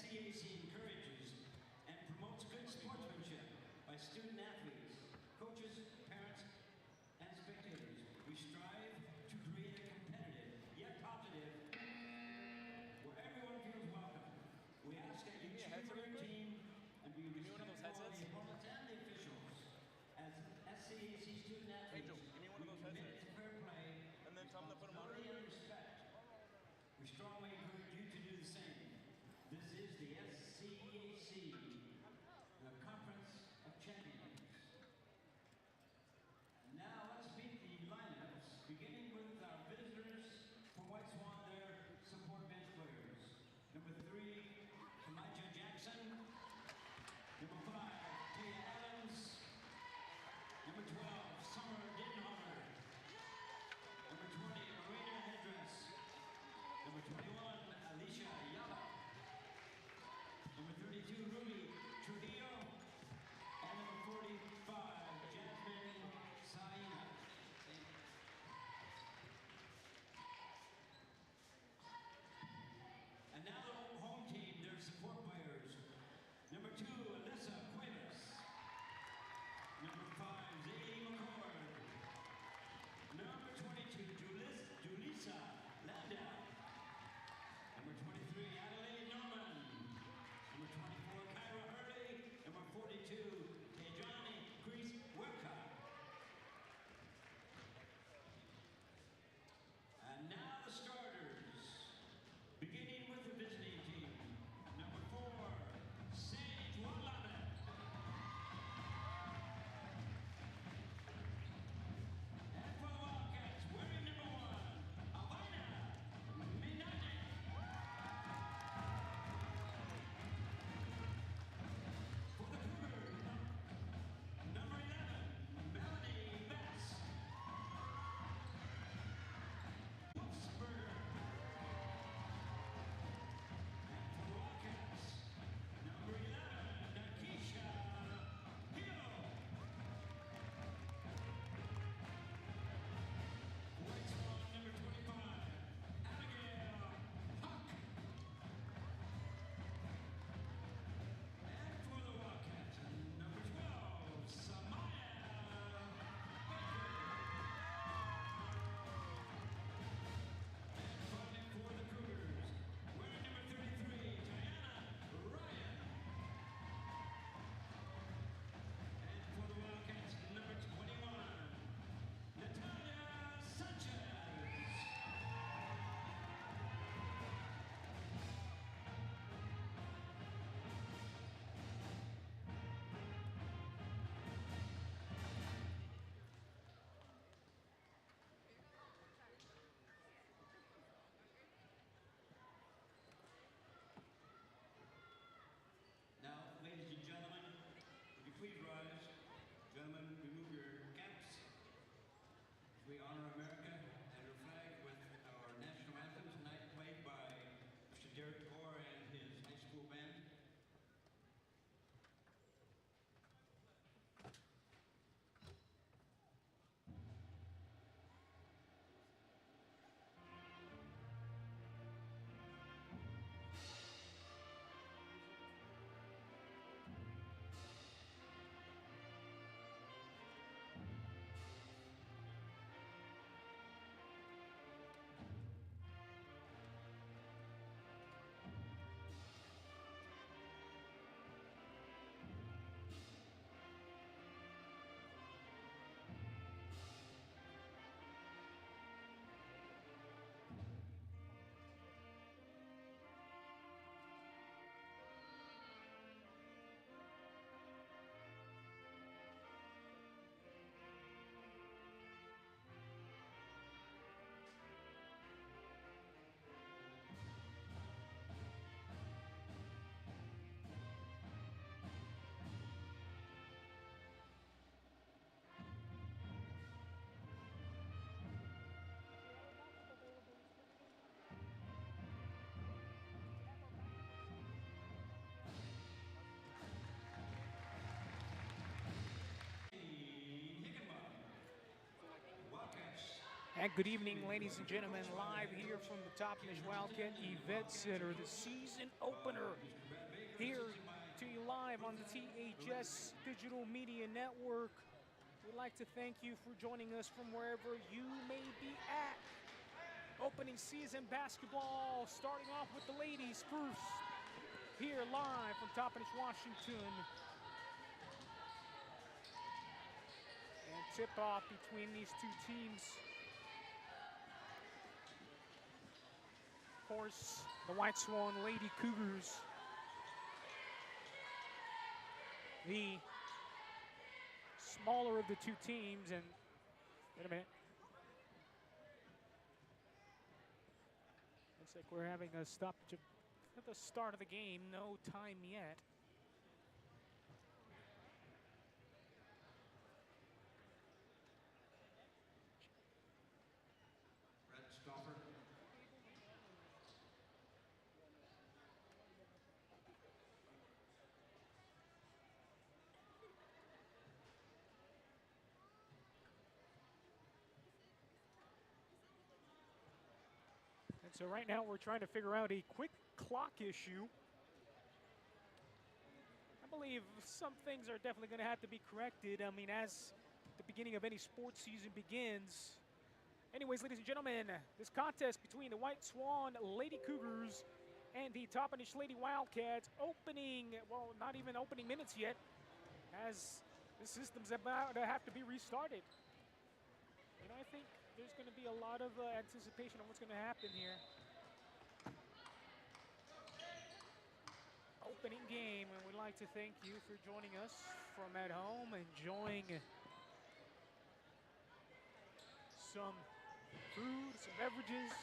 SCAC encourages and promotes good sportsmanship by student athletes, coaches, parents, and spectators. We strive to create a competitive, yet positive, where everyone feels welcome. We ask that you cheer for your team and be respectful of the opponents and the officials. As SCAC student athletes, we commit to fair play, and then tell them to put them on. and respect. We strongly encourage you to do the same. This is the SCAC, the Conference of Champions. Now let's meet the lineups, beginning with our visitors from White Swan, their support bench players. Number 3, Kamija Jackson. Number 5, Tia Adams. Number 12, Summer Dinhover. Number 20, Marina Hedress. Number 21, Alicia Yala. Number 32, Ruby Trujillo. And number 45, Jasmine Saina. And now the home team, their support players. Number 2, Alyssa Cuevas. Number 5, Zadie McCord. Number 22, Julissa Landau. Number 23, Adelaide Norman. Number 24, Kyra Hurley. Number 42, Tejani Chris Webka. And now the starters. Beginning with the visiting team. Number 4, Sage Wallabet. And for the Wildcats, wearing number 1, Alvina Minane. For the Cougars, number 11, Melanie Betts. Wolfsburger. And for the Wildcats, number 11, Nakisha Hill. White Swan, number 25, Abigail Huck. And for the Wildcats, number 12, Samaya Baker. And finally for the Cougars, wearing number 33, Diana Ryan. And for the Wildcats, number 21, Natalia Sanchez. Now, ladies and gentlemen, would you please rise? Gentlemen, remove your caps. We honor America and her flag with our national anthem tonight, played by Mr. Derek Gore and his high school band. And good evening, ladies and gentlemen, live here from the Top Finish Wildcat Event Center, the season opener here to you live on the THS Digital Media Network. We'd like to thank you for joining us from wherever you may be at. Opening season basketball starting off with the ladies first. Here live from Toppenish, Washington. And tip-off between these two teams. Of course, the White Swan Lady Cougars. The smaller of the two teams, and wait a minute. Looks like we're having a stoppage at the start of the game. No time yet. Brett Stauffer. And so right now we're trying to figure out a quick clock issue. I believe some things are definitely going to have to be corrected. I mean, as the beginning of any sports season begins. Anyways, ladies and gentlemen, this contest between the White Swan Lady Cougars and the Toppenish Lady Wildcats opening, well, not even opening minutes yet, as the system's about to have to be restarted. You know, I think there's going to be a lot of anticipation on what's going to happen here. Opening game, and we'd like to thank you for joining us from at home, enjoying some food, some beverages.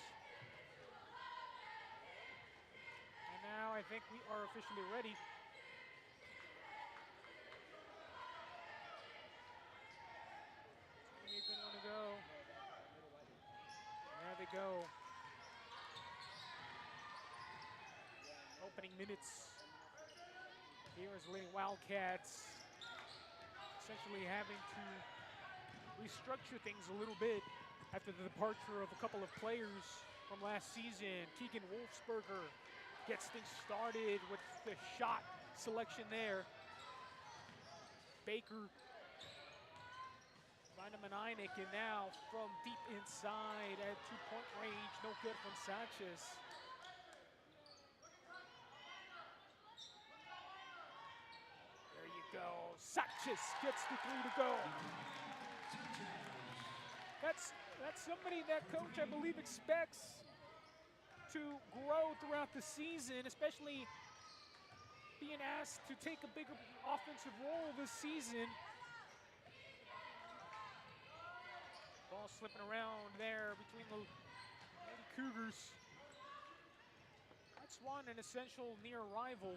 And now I think we are officially ready. It's going to be a good one to go. There they go. Opening minutes. Here is Lady Wildcats essentially having to restructure things a little bit after the departure of a couple of players from last season. Keegan Wolfsberger gets things started with the shot selection there. Baker, Rina Manainik, and now from deep inside at two-point range, no good from Sanchez. There you go. Sanchez gets the three to go. That's somebody that coach, I believe, expects to grow throughout the season, especially being asked to take a bigger offensive role this season. Ball slipping around there between the Lady Cougars. That's one, an essential near rival.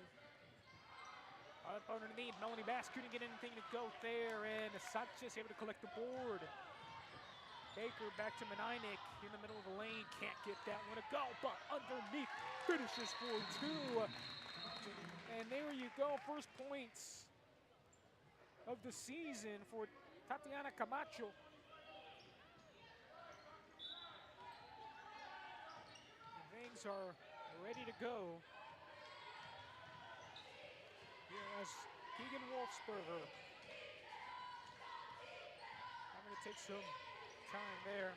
Up underneath, Melanie Bass couldn't get anything to go there, and Sanchez able to collect the board. Baker back to Manainik in the middle of the lane, can't get that one to go, but underneath finishes for two. And there you go, first points of the season for Tatiana Camacho. Things are ready to go. Here is Keegan Wolfsberger. I'm going to take some time there.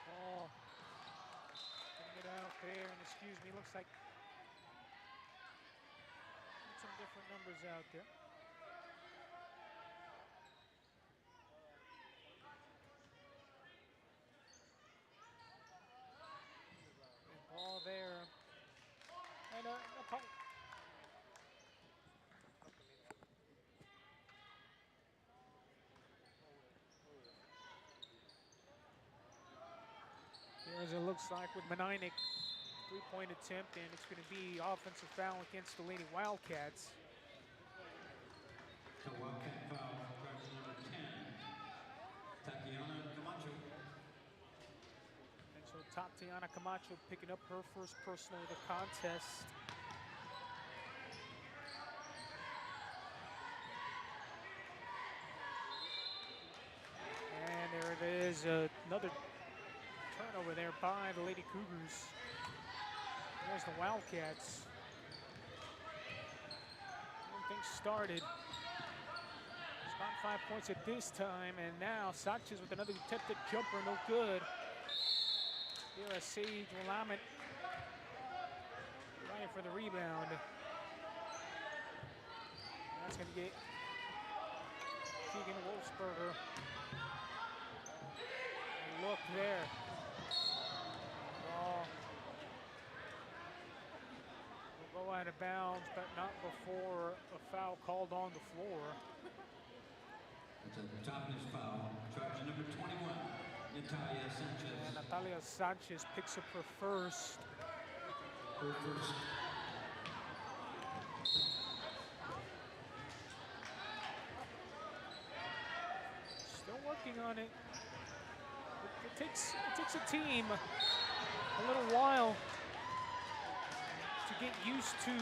Ball getting it out there, and excuse me, looks like some different numbers out there. And ball there. And a here as it looks like with Manainik, three-point attempt, and it's going to be offensive foul against the Lady Wildcats. The Wildcat foul, driver number 10, Tatiana Camacho. And so Tatiana Camacho picking up her first personal of the contest. And there it is, another turnover there by the Lady Cougars. There's the Wildcats. When things started. Got 5 points at this time, and now Sanchez with another attempted jumper, no good. Here as Sage Willamette trying for the rebound. That's going to get Keegan Wolfsberger. Look there. Ball will go out of bounds, but not before a foul called on the floor. It's a toughness foul. Charge number 21, Natalia Sanchez. And Natalia Sanchez picks up her first. Her first. Still working on it. It takes a team a little while to get used to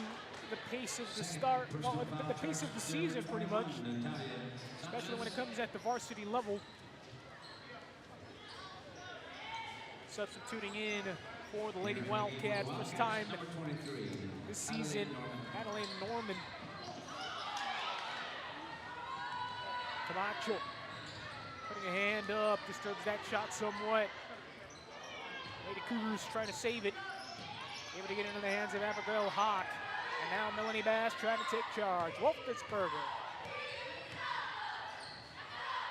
the pace of the start, well, the pace of the season pretty much, especially when it comes at the varsity level. Substituting in for the Lady Wildcats, first time this season, Adelaide Norman. Camacho putting a hand up, disturbs that shot somewhat. Lady Cougars trying to save it. Able to get into the hands of Abigail Hawk. And now Melanie Bass trying to take charge. Wolfensberger.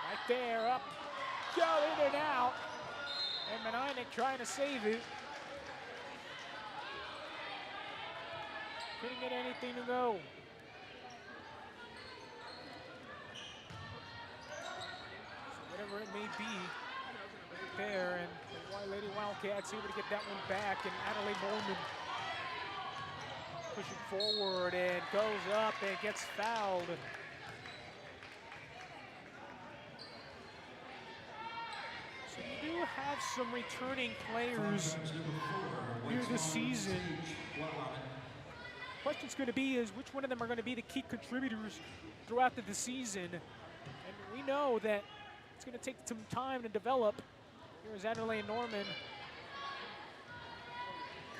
Right there, up, go in and out. And Meninick trying to save it. Couldn't get anything to go. So whatever it may be, right there, and the Lady Wildcats able to get that one back, and Adelaide Norman pushing forward and goes up and gets fouled. So you do have some returning players here this season. Question's going to be is which one of them are going to be the key contributors throughout the season. And we know that it's going to take some time to develop. Here's Adelaide Norman.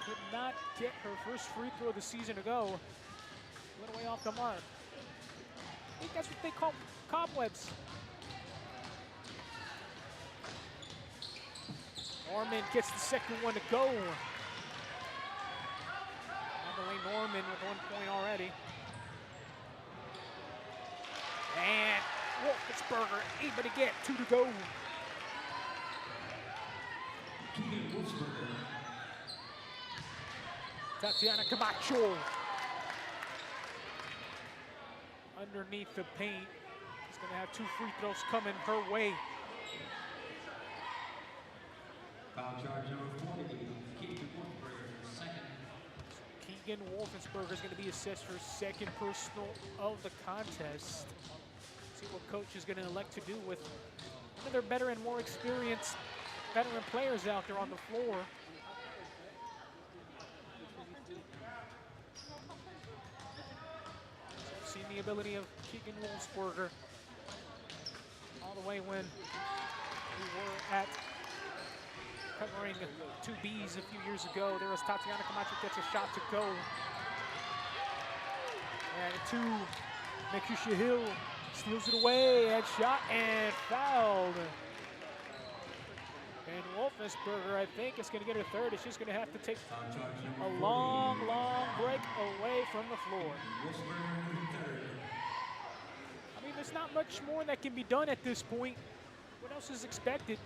Could not get her first free throw of the season to go. A little way off the mark. I think that's what they call cobwebs. Norman gets the second one to go. Adelaide Norman with 1 point already. And Wolfensberger able to get 2 to go. Tatiana Camacho underneath the paint. She's going to have 2 free throws coming her way. Foul charge number 40, Keegan Wolfensberger, second. Keegan Wolfensberger is going to be assessed for second personal of the contest. See what coach is going to elect to do with one of their better and more experienced veteran players out there on the floor. Seen the ability of Keegan Wolfensberger all the way when we were at covering 2Bs a few years ago. There was Tatiana Camacho gets a shot to go. And 2, Mekusha Hill steals it away, and shot and fouled. And Wolfensberger, I think, is going to get her third. She's going to have to take a long, long break away from the floor. I mean, there's not much more that can be done at this point. What else is expected?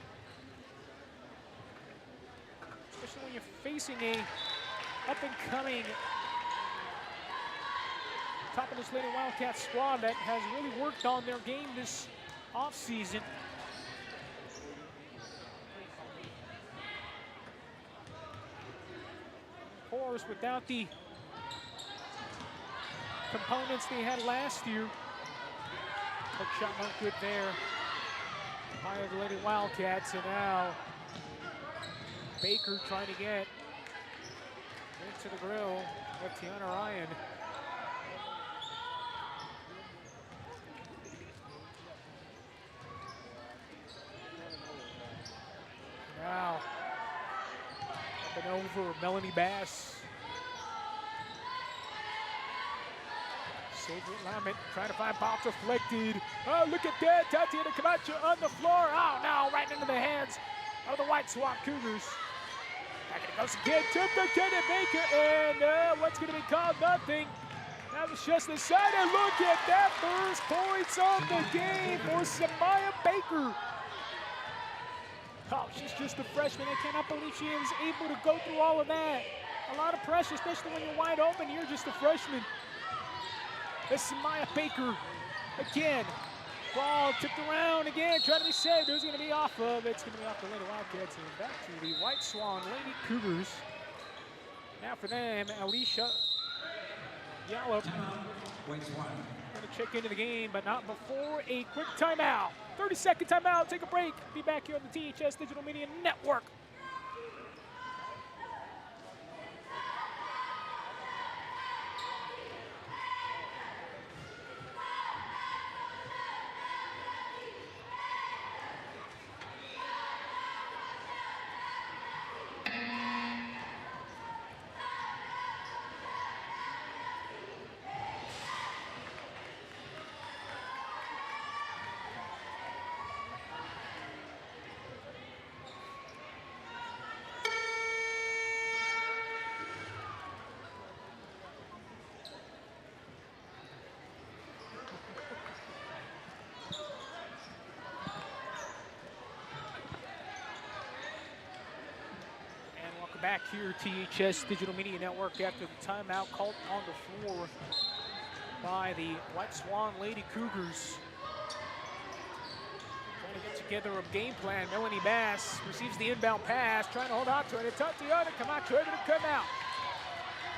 Especially when you're facing a up-and-coming top of this Lady Wildcat squad that has really worked on their game this offseason. Of course, without the components they had last year. Hook shot not good there by the Lady Wildcats, and now Baker trying to get into the grill with Tiana Ryan. Now, up and over, Melanie Bass Soviet lineman trying to find Bob deflected. Oh, look at that. Tatiana Camacho on the floor. Oh, no, right into the hands of the White Swan Cougars. Back it goes again. Tipped to Kenneth Baker. And what's going to be called? Nothing. That was just the side. And look at that. First points on the game for Samaya Baker. Oh, she's just a freshman. I cannot believe she was able to go through all of that. A lot of pressure, especially when you're wide open. You're just a freshman. This is Maya Baker again. Ball tipped around again, trying to be saved. Who's going to be off of? It's going to be off the Lady Wildcats and back to the White Swan Lady Cougars. Now for them, Alicia Yallop. White Swan. Going to check into the game, but not before a quick timeout. 30-second timeout. Take a break. Be back here on the THS Digital Media Network. Back here, THS Digital Media Network, after the timeout called on the floor by the White Swan Lady Cougars. Trying to get together a game plan. Melanie Bass receives the inbound pass, trying to hold on to it. And Tatiana Camacho able to come out.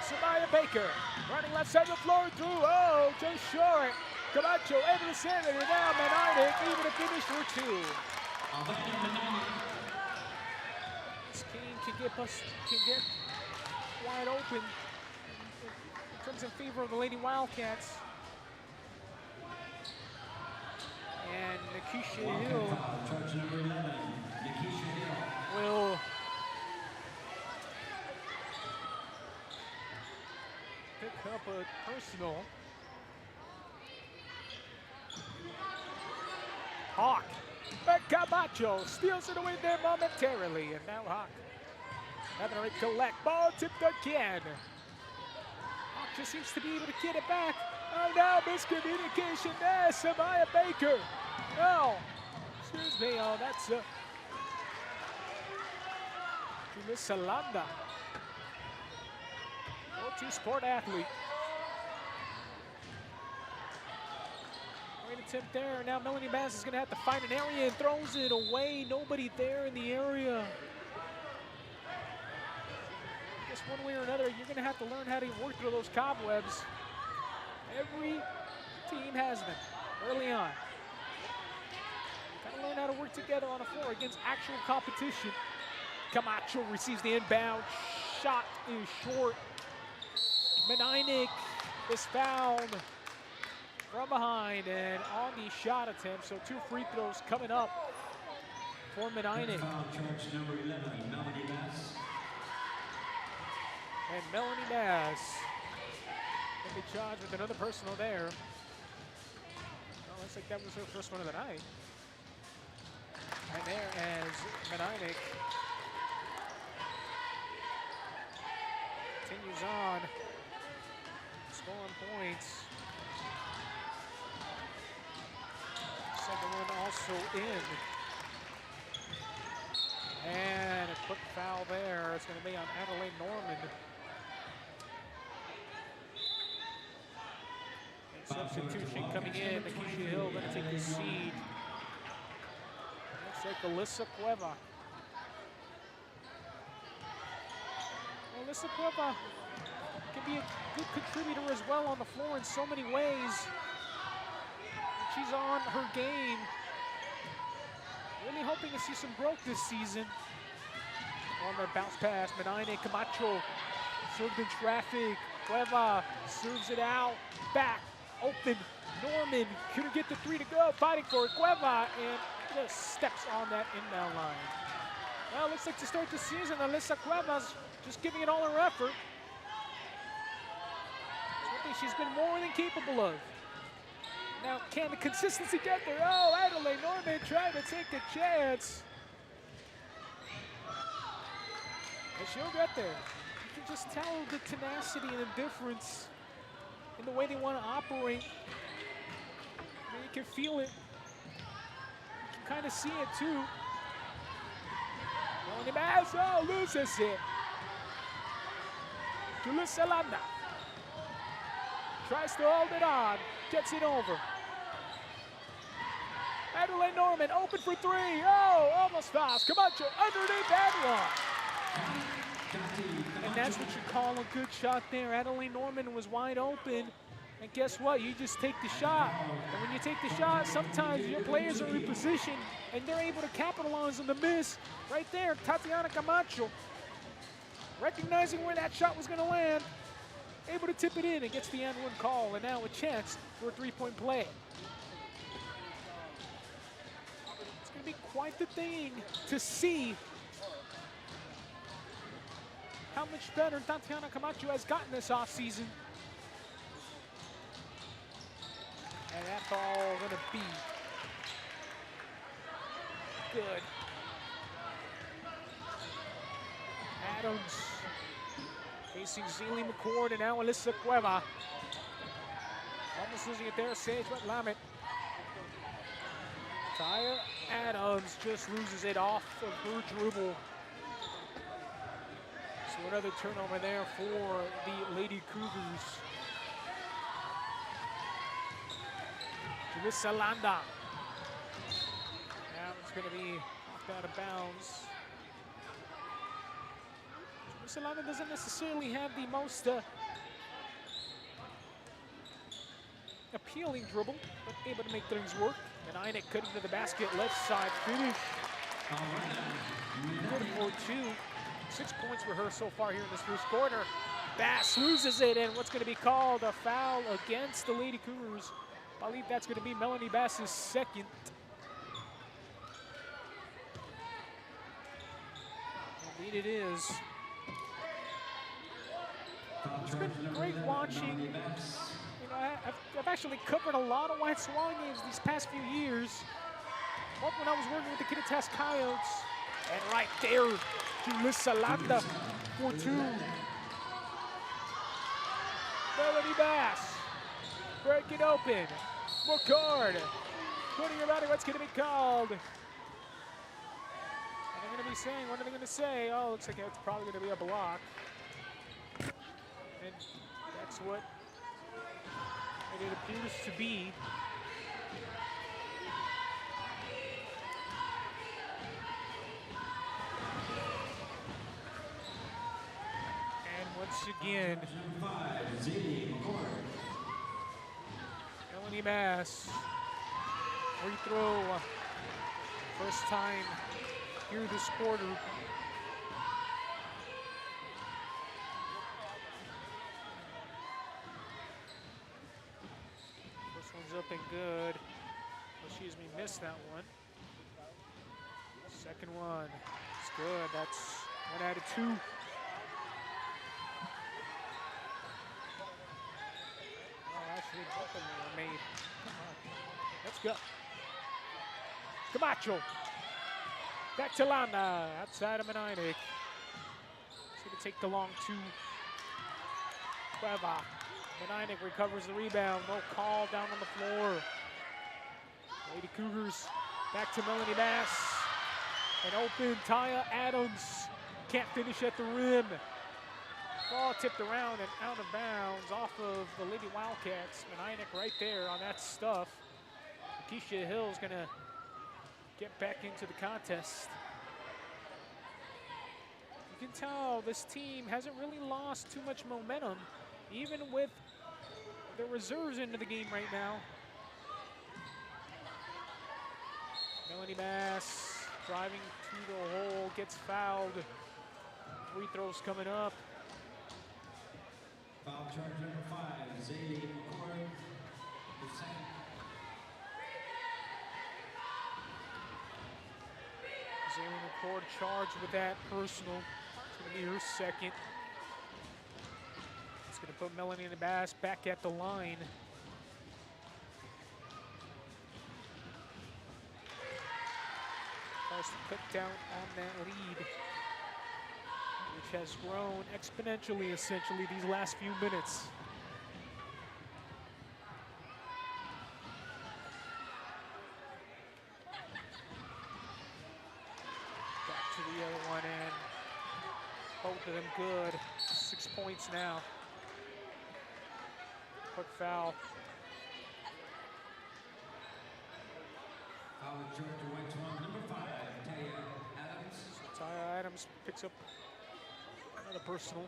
Samaya Baker running left side of the floor through. Oh, just short. Camacho able to send it. And now Menardic able to finish for two. Can get wide open. It comes in favor of the Lady Wildcats. And Nikisha Hill will pick up a personal. Hawk. But Camacho steals it away there momentarily. And now Hawk having to collect. Ball tipped again. Hawk just seems to be able to get it back. Oh, now miscommunication there. Samaya Baker. Oh, excuse me. Oh, that's Miss Salanda. Multi-sport athlete. Great attempt there. Now Melanie Bass is going to have to find an area and throws it away. Nobody there in the area. One way or another, you're going to have to learn how to work through those cobwebs. Every team has them early on. Got to learn how to work together on the floor against actual competition. Camacho receives the inbound. Shot is short. Menainik is fouled from behind and on the shot attempt. So 2 free throws coming up for Menainik. Charge number 11, Melanie Bass. And Melanie Bass will be charged with another personal there. Well, looks like that was her first one of the night. And there as Menainik continues on, scoring points. Second one also in. And a quick foul there. It's going to be on Adelaide Norman. Substitution coming in. Nikisha Hill going to take the seed. Looks like Alyssa Cueva. Alyssa Cueva can be a good contributor as well on the floor in so many ways. She's on her game. Really hoping to see some growth this season. On their bounce pass, Menainik, Camacho served in traffic. Cueva serves it out. Back. Open. Norman couldn't get the 3 to go. Fighting for it. Cueva and just steps on that inbound line. Well, looks like to start the season, Alyssa Cueva's just giving it all her effort. That's what something she's been more than capable of. Now, can the consistency get there? Oh, Adelaide Norman trying to take a chance. And she'll get there. You can just tell the tenacity and indifference in the way they want to operate. I mean, you can feel it. You can kind of see it too. Melanie Bass, oh, loses it. Julissa Landa tries to hold it on, gets it over. Adelaide Norman open for three. Oh, almost fast. Camacho underneath that one. And that's what you call a good shot there. Adelaide Norman was wide open. And guess what? You just take the shot. And when you take the shot, sometimes your players are in position and they're able to capitalize on the miss. Right there, Tatiana Camacho, recognizing where that shot was going to land, able to tip it in and gets the and one call. And now a chance for a three-point play. It's going to be quite the thing to see how much better Tatiana Camacho has gotten this offseason. And that ball gonna be good. Adams facing Zealy McCord and now Alyssa Cueva. Almost losing it there, Sage Lamet. Taya Adams just loses it off of her dribble. So another turnover there for the Lady Cougars. Julissa Landa. Now it's going to be knocked out of bounds. Julissa Landa doesn't necessarily have the most appealing dribble, but able to make things work. And Einek cutting to the basket, left side finish. Good for two. 6 points for her so far here in this first quarter. Bass loses it, and what's going to be called a foul against the Lady Cougars. I believe that's going to be Melanie Bass's second. Indeed it is. It's been great watching. You know, I've actually covered a lot of White Swan games these past few years. Both when I was working with the Kittitas Coyotes. And right there, Julissa Landa for two. Melanie Bass. Break it open. McCord putting her body. What's going to be called? And they're going to be saying, what are they going to say? Oh, looks like it's probably going to be a block. And that's what it appears to be. And once again, Melanie Bass, free throw, first time here this quarter. First one's up and good. Oh, excuse me, missed that one. Second one, it's good. That's 1 out of 2. Both of them were made. Let's go. Camacho. Back to Landa. Outside of Menainik. He's going to take the long two. Cueva. Menainik recovers the rebound. No call down on the floor. Lady Cougars back to Melanie Bass. And open. Taya Adams can't finish at the rim. Ball tipped around and out of bounds off of the Lady Wildcats. Menainik right there on that stuff. Keisha Hill's gonna get back into the contest. You can tell this team hasn't really lost too much momentum, even with the reserves into the game right now. Melanie Bass driving to the hole, gets fouled. Free throws coming up. Foul charge number 5, Zaylee McCord, the second. Zaylee McCord charged with that personal. It's going to be her second. It's going to put Melanie in the Bass back at the line. Tries to cut down on that lead, which has grown exponentially, essentially, these last few minutes. Back to the other one, and both of them good. 6 points now. Quick foul. Foul short to White Swan, number 5, Taya Adams. So Taya Adams picks up another personal.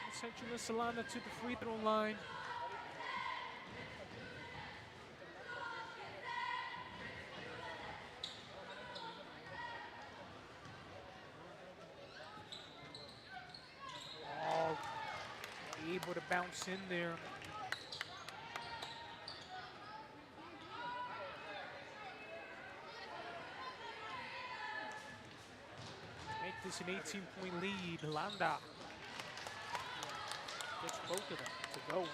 It's going to send Solana to the free throw line. Oh, able to bounce in there. This an 18-point lead. Landa gets both of them to go.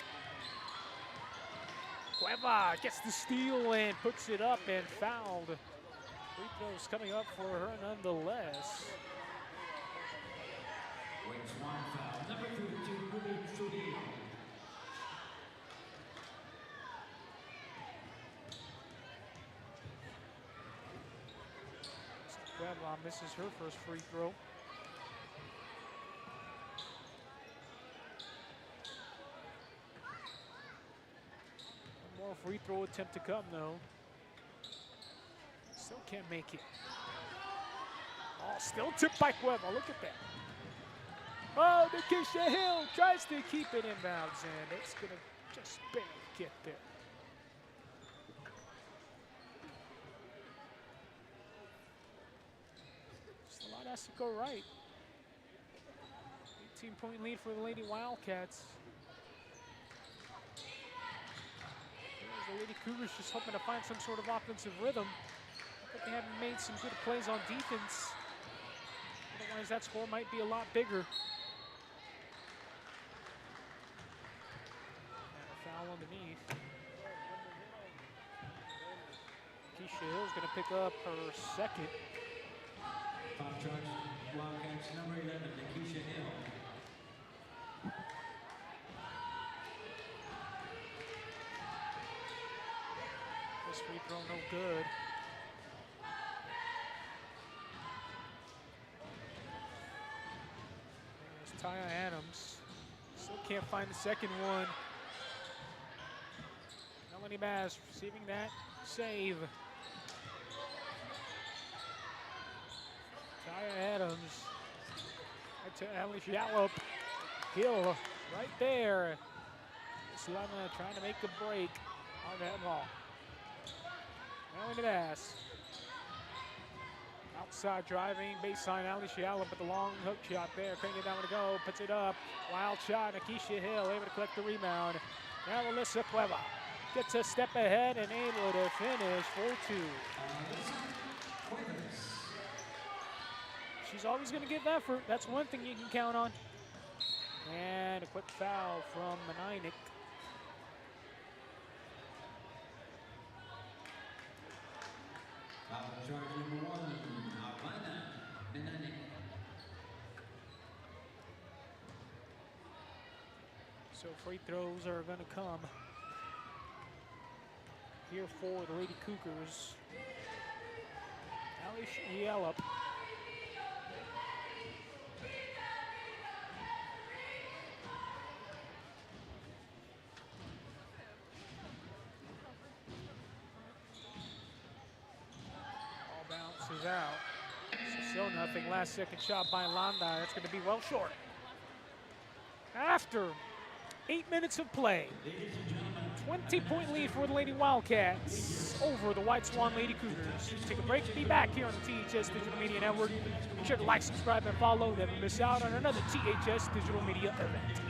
Cueva gets the steal and puts it up and fouled. Free throws coming up for her nonetheless. White Swan foul, number 32, Ruby Trujillo. Cueva misses her first free throw. One more free throw attempt to come, though. Still can't make it. Oh, still tipped by Cueva. Look at that. Oh, Nikisha Hill tries to keep it inbounds, and it's going to just barely get there. A lot has to go right. 18-point lead for the Lady Wildcats. There's the Lady Cougars just hoping to find some sort of offensive rhythm. But they haven't made some good plays on defense. Otherwise, that score might be a lot bigger. And a foul underneath. Keisha Hill's going to pick up her second. Foul charge, Wildcats, number 11, Nikisha Hill. This free throw no good. There's Taya Adams. Still can't find the second one. Melanie Bass receiving that save. Taya Adams. Right to Alice Yallop. Hill right there. Solana trying to make a break on that ball. Melanie Bass. Outside driving, baseline, Alice Yallop with the long hook shot there. Cranking it down to go, puts it up. Wild shot, Nikisha Hill able to collect the rebound. Now Alyssa Cueva gets a step ahead and able to finish 4-2. She's always going to give effort. That's one thing you can count on. And a quick foul from Maninik. Foul charge number 1, Maninik. So free throws are going to come here for the Lady Cougars. Alice Yallop. Bounces out. So still nothing. Last second shot by Landa. That's going to be well short. After 8 minutes of play, 20-point lead for the Lady Wildcats over the White Swan Lady Cougars. Take a break. Be back here on the THS Digital Media Network. Be sure to like, subscribe, and follow. Never miss out on another THS Digital Media event.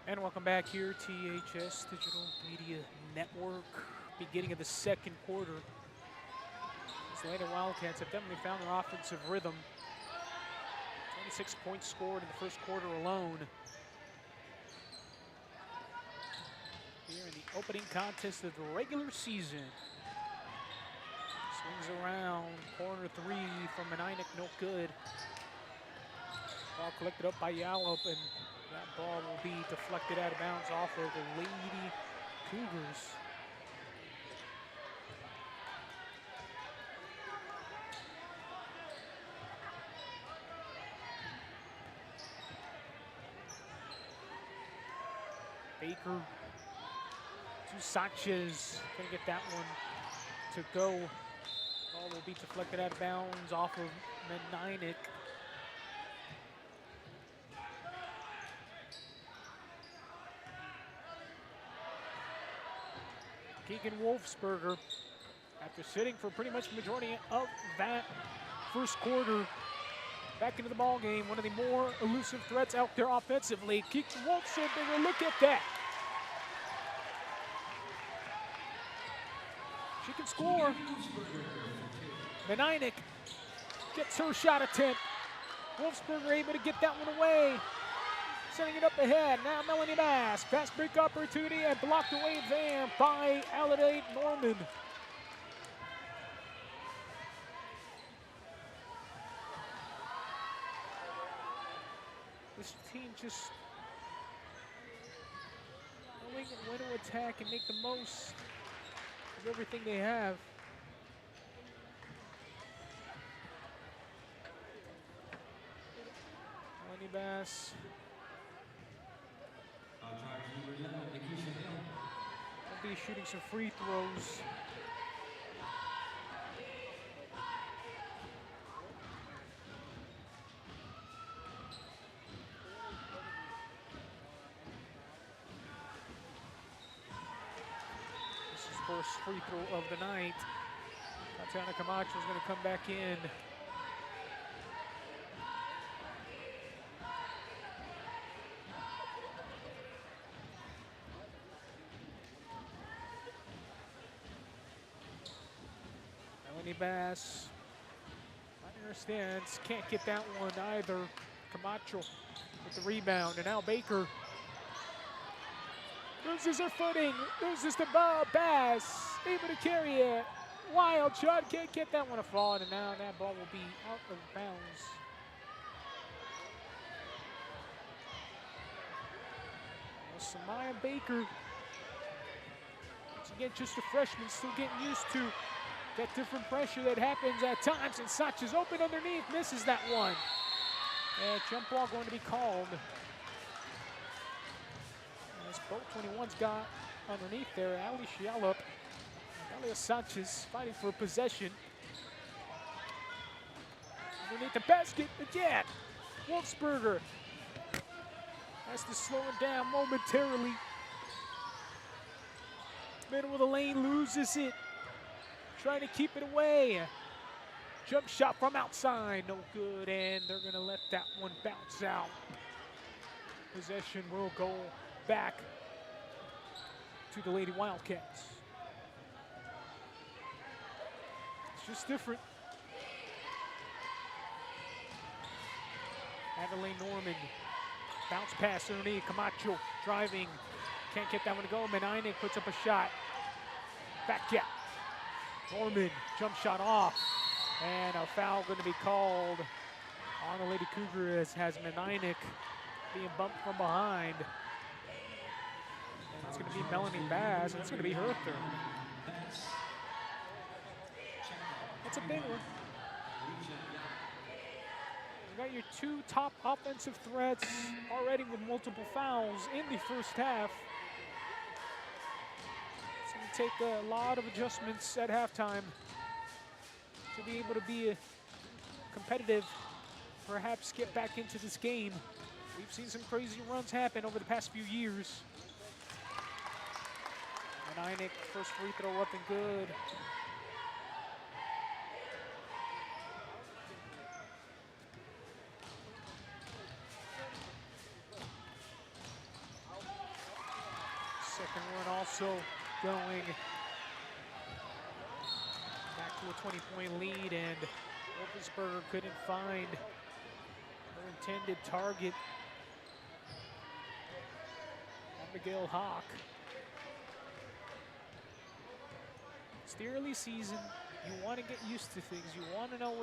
And welcome back here, THS Digital Media Network. Beginning of the second quarter. These Lady Wildcats have definitely found their offensive rhythm. 26 points scored in the first quarter alone. Here in the opening contest of the regular season. Swings around, corner three from Meninick, no good. Ball collected up by Yallop, and that ball will be deflected out of bounds off of the Lady Cougars. Baker to Sanchez, gonna get that one to go. Ball will be deflected out of bounds off of Meninick. Keegan Wolfsberger, after sitting for pretty much the majority of that first quarter, back into the ball game. One of the more elusive threats out there offensively. Keegan Wolfsberger, look at that. She can score. Meninick gets her shot attempt. Wolfsberger able to get that one away. Setting it up ahead. Now Melanie Bass. Fast break opportunity and blocked away there by Alade Norman. This team just knowing when to attack and make the most of everything they have. Melanie Bass. Will be shooting some free throws. This is first free throw of the night. Tatiana Camacho is going to come back in. Bass, I understand, can't get that one either. Camacho with the rebound, and now Baker loses her footing, loses the ball. Bass able to carry it. Wild shot, can't get that one to fall, and now that ball will be out of bounds. Well, Samaya Baker, once again, just a freshman, still getting used to that different pressure that happens at times, and Sanchez open underneath, misses that one. And jump ball going to be called. As both 21s got underneath there, Ali Shialop and Dalia Sanchez fighting for possession. Underneath the basket again. Wolfsberger has to slow it down momentarily. Middle of the lane, loses it. Trying to keep it away. Jump shot from outside, no good, and they're gonna let that one bounce out. Possession will go back to the Lady Wildcats. It's just different. Adelaide Norman, bounce pass underneath, Camacho driving, can't get that one to go. Meninick puts up a shot, back gap. Norman, jump shot off, and a foul going to be called on the Lady Cougar as has Meninick being bumped from behind. And it's going to be Melanie Bass, and it's going to be her third. That's a big one. You got your two top offensive threats already with multiple fouls in the first half. Take a lot of adjustments at halftime to be able to be competitive, perhaps get back into this game. We've seen some crazy runs happen over the past few years. Meninick, first free throw up and good. Second one also going back to a 20-point lead, and Wolfensberger couldn't find her intended target, Abigail Hawk. It's the early season. You want to get used to things. You want to know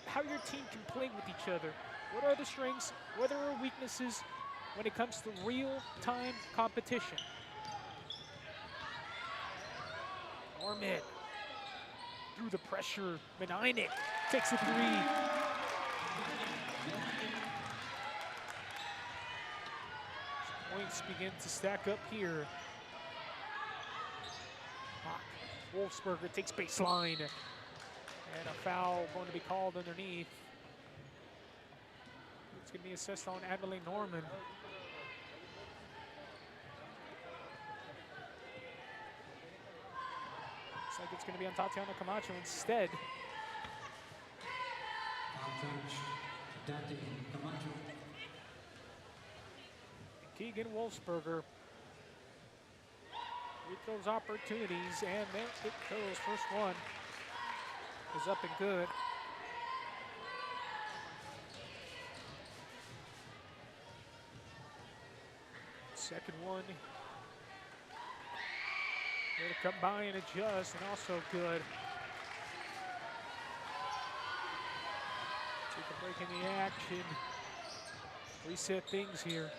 how your team can play with each other. What are the strengths? What are weaknesses when it comes to real-time competition? Norman through the pressure. Menainik takes a three. Points begin to stack up here. Wolfsberger takes baseline. And a foul going to be called underneath. It's going to be assessed on Adelaide Norman. Looks like it's going to be on Tatiana Camacho instead. Keegan Wolfsberger with those opportunities, and there it goes. First one is up and good. Second one, going to come by and adjust, and also good. Take a break in the action. Reset things here.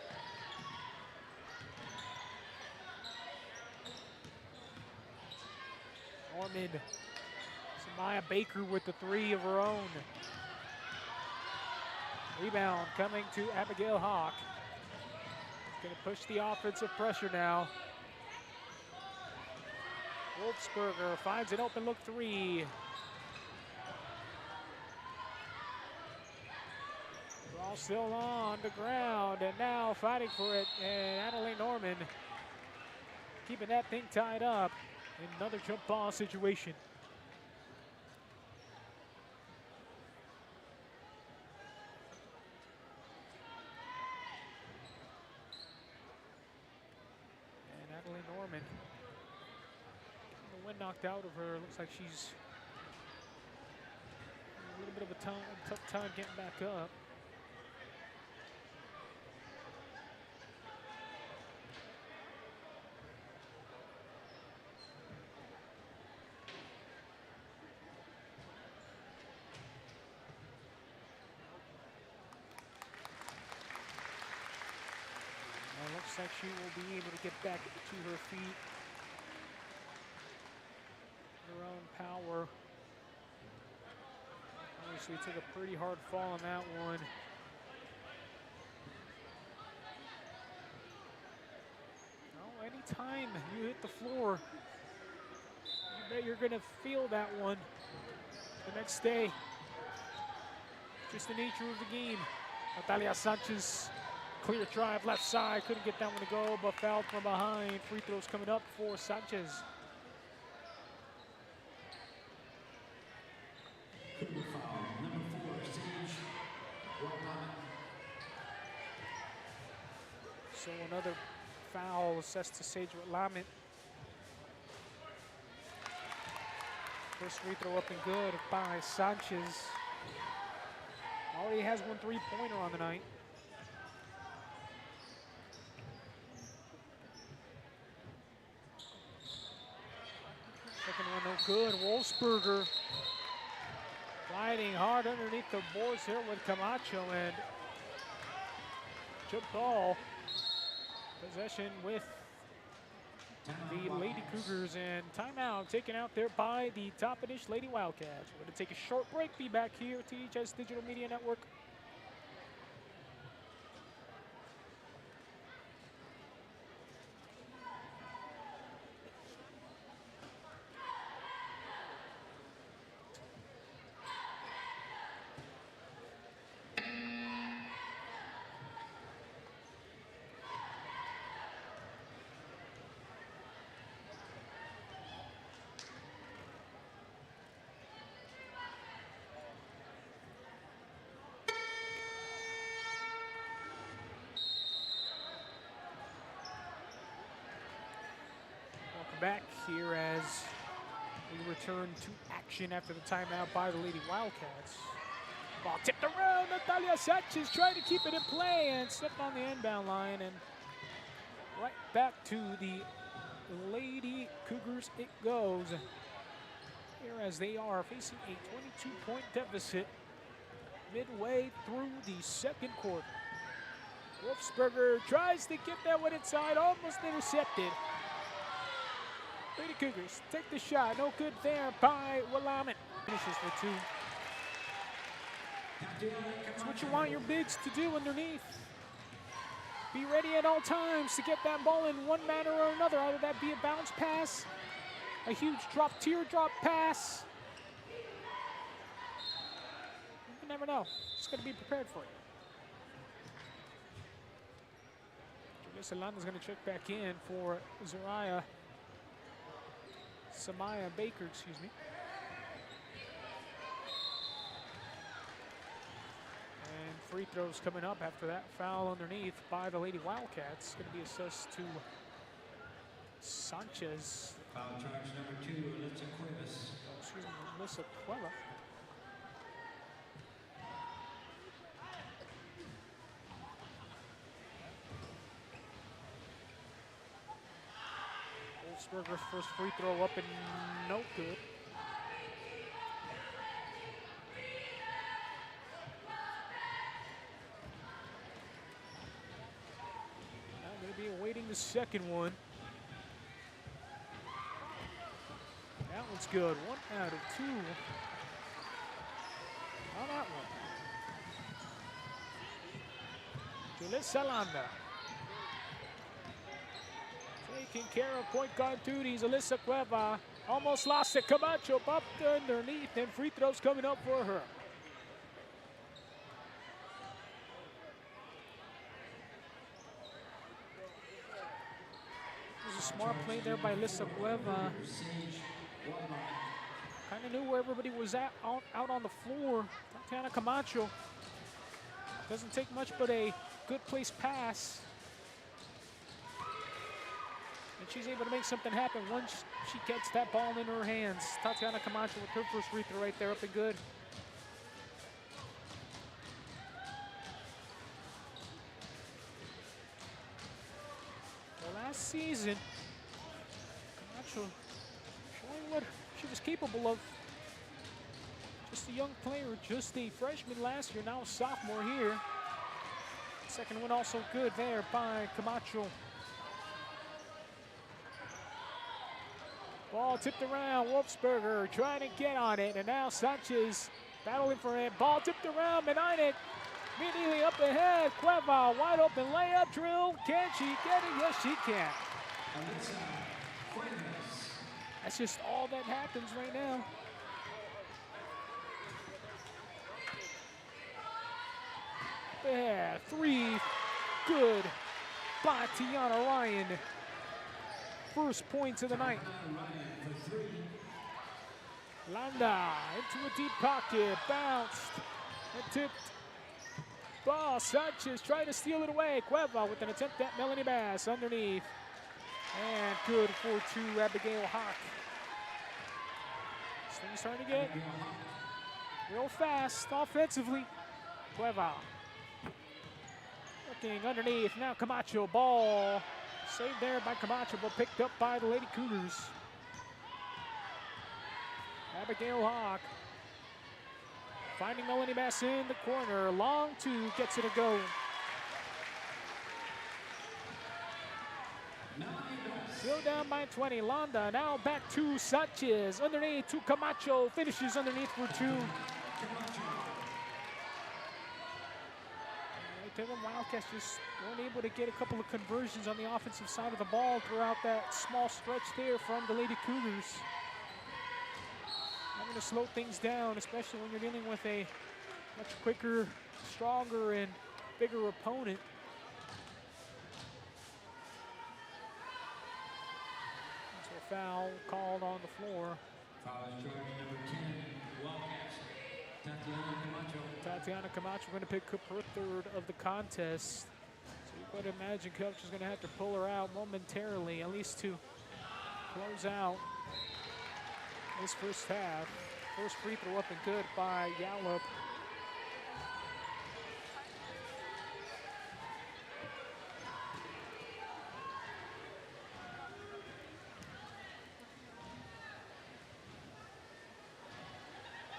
Norman, Samaya Baker with the three of her own. Rebound coming to Abigail Hawk. Going to push the offensive pressure now. Wolfsberger finds an open look three. Ball still on the ground, and now fighting for it, and Adelaide Norman keeping that thing tied up. Another jump ball situation. And Adelaide Norman, the wind knocked out of her. Looks like she's a little bit of a tough time getting back up. Looks like she will be able to get back to her feet. Her own power. Obviously took a pretty hard fall on that one. Oh, anytime you hit the floor, you bet you're gonna feel that one the next day. Just the nature of the game. Natalia Sanchez, clear drive left side, couldn't get that one to go, but fouled from behind. Free throws coming up for Sanchez. So another foul assessed to Sage Lamet. First free throw up and good by Sanchez. Already has one three-pointer on the night. Second one no good. Wolfsberger riding hard underneath the boards here with Camacho, and jump ball. Possession with the Lady Cougars, and timeout taken out there by the Toppenish Lady Wildcats. We're going to take a short break. Be back here at THS Digital Media Network. back here as we return to action after the timeout by the Lady Wildcats. Ball tipped around. Natalia Sanchez trying to keep it in play and slipped on the inbound line. And right back to the Lady Cougars it goes. Here as they are facing a 22-point deficit midway through the second quarter. Wolfsberger tries to get that one inside, almost intercepted. Lady Cougars take the shot, no good there by Willamette. Finishes for 2. That's what you want your bigs to do underneath. Be ready at all times to get that ball in one manner or another. Either that be a bounce pass, a huge teardrop pass. You never know. Just got to be prepared for it. Salanda's going to check back in for Samaya Baker, excuse me. And free throws coming up after that foul underneath by the Lady Wildcats. Going to be assessed to Sanchez. Foul charge number 2, Alyssa Cuevas. Oh, excuse me, Alyssa Cueva. Wolfsberger's first free throw up and no good. Now going to be awaiting the second one. That one's good. 1 out of 2. On that one. Juliet Salanda. Taking care of point guard duties, Alyssa Cueva. Almost lost it. Camacho popped underneath, and free throws coming up for her. It was a smart play there by Alyssa Cueva. Kind of knew where everybody was at out on the floor. Tatiana Camacho. Doesn't take much but a good place pass. And she's able to make something happen once she gets that ball in her hands. Tatiana Camacho with her first free throw right there, up and good. Well, last season, Camacho showing what she was capable of. Just a young player, just a freshman last year, now a sophomore here. Second one also good there by Camacho. Ball tipped around, Wolfsberger trying to get on it, and now Sanchez battling for it. Ball tipped around, Benignet immediately up ahead. Cueva, wide open layup drill. Can she get it? Yes, she can. That's just all that happens right now. Yeah, 3 good by Tiana Ryan. First points of the night. Landa into a deep pocket, bounced and tipped. Ball, Sanchez trying to steal it away. Cueva with an attempt at Melanie Bass underneath. And good for 2, Abigail Hawk. This thing's starting to get real fast offensively. Cueva looking underneath. Now Camacho, ball saved there by Camacho, but picked up by the Lady Cougars. Abigail Hawk finding Melanie Bass in the corner. Long 2 gets it a go. Still down by 20. Landa now back to Sanchez. Underneath to Camacho. Finishes underneath for 2. The Wildcats just weren't able to get a couple of conversions on the offensive side of the ball throughout that small stretch there from the Lady Cougars. Having to slow things down, especially when you're dealing with a much quicker, stronger, and bigger opponent. So a foul called on the floor. Foul is charge number 10, Wildcats. Tatiana Camacho going to pick up her 3rd of the contest. So you could imagine Coach is going to have to pull her out momentarily, at least to close out this first half. First free throw up and good by Gallup.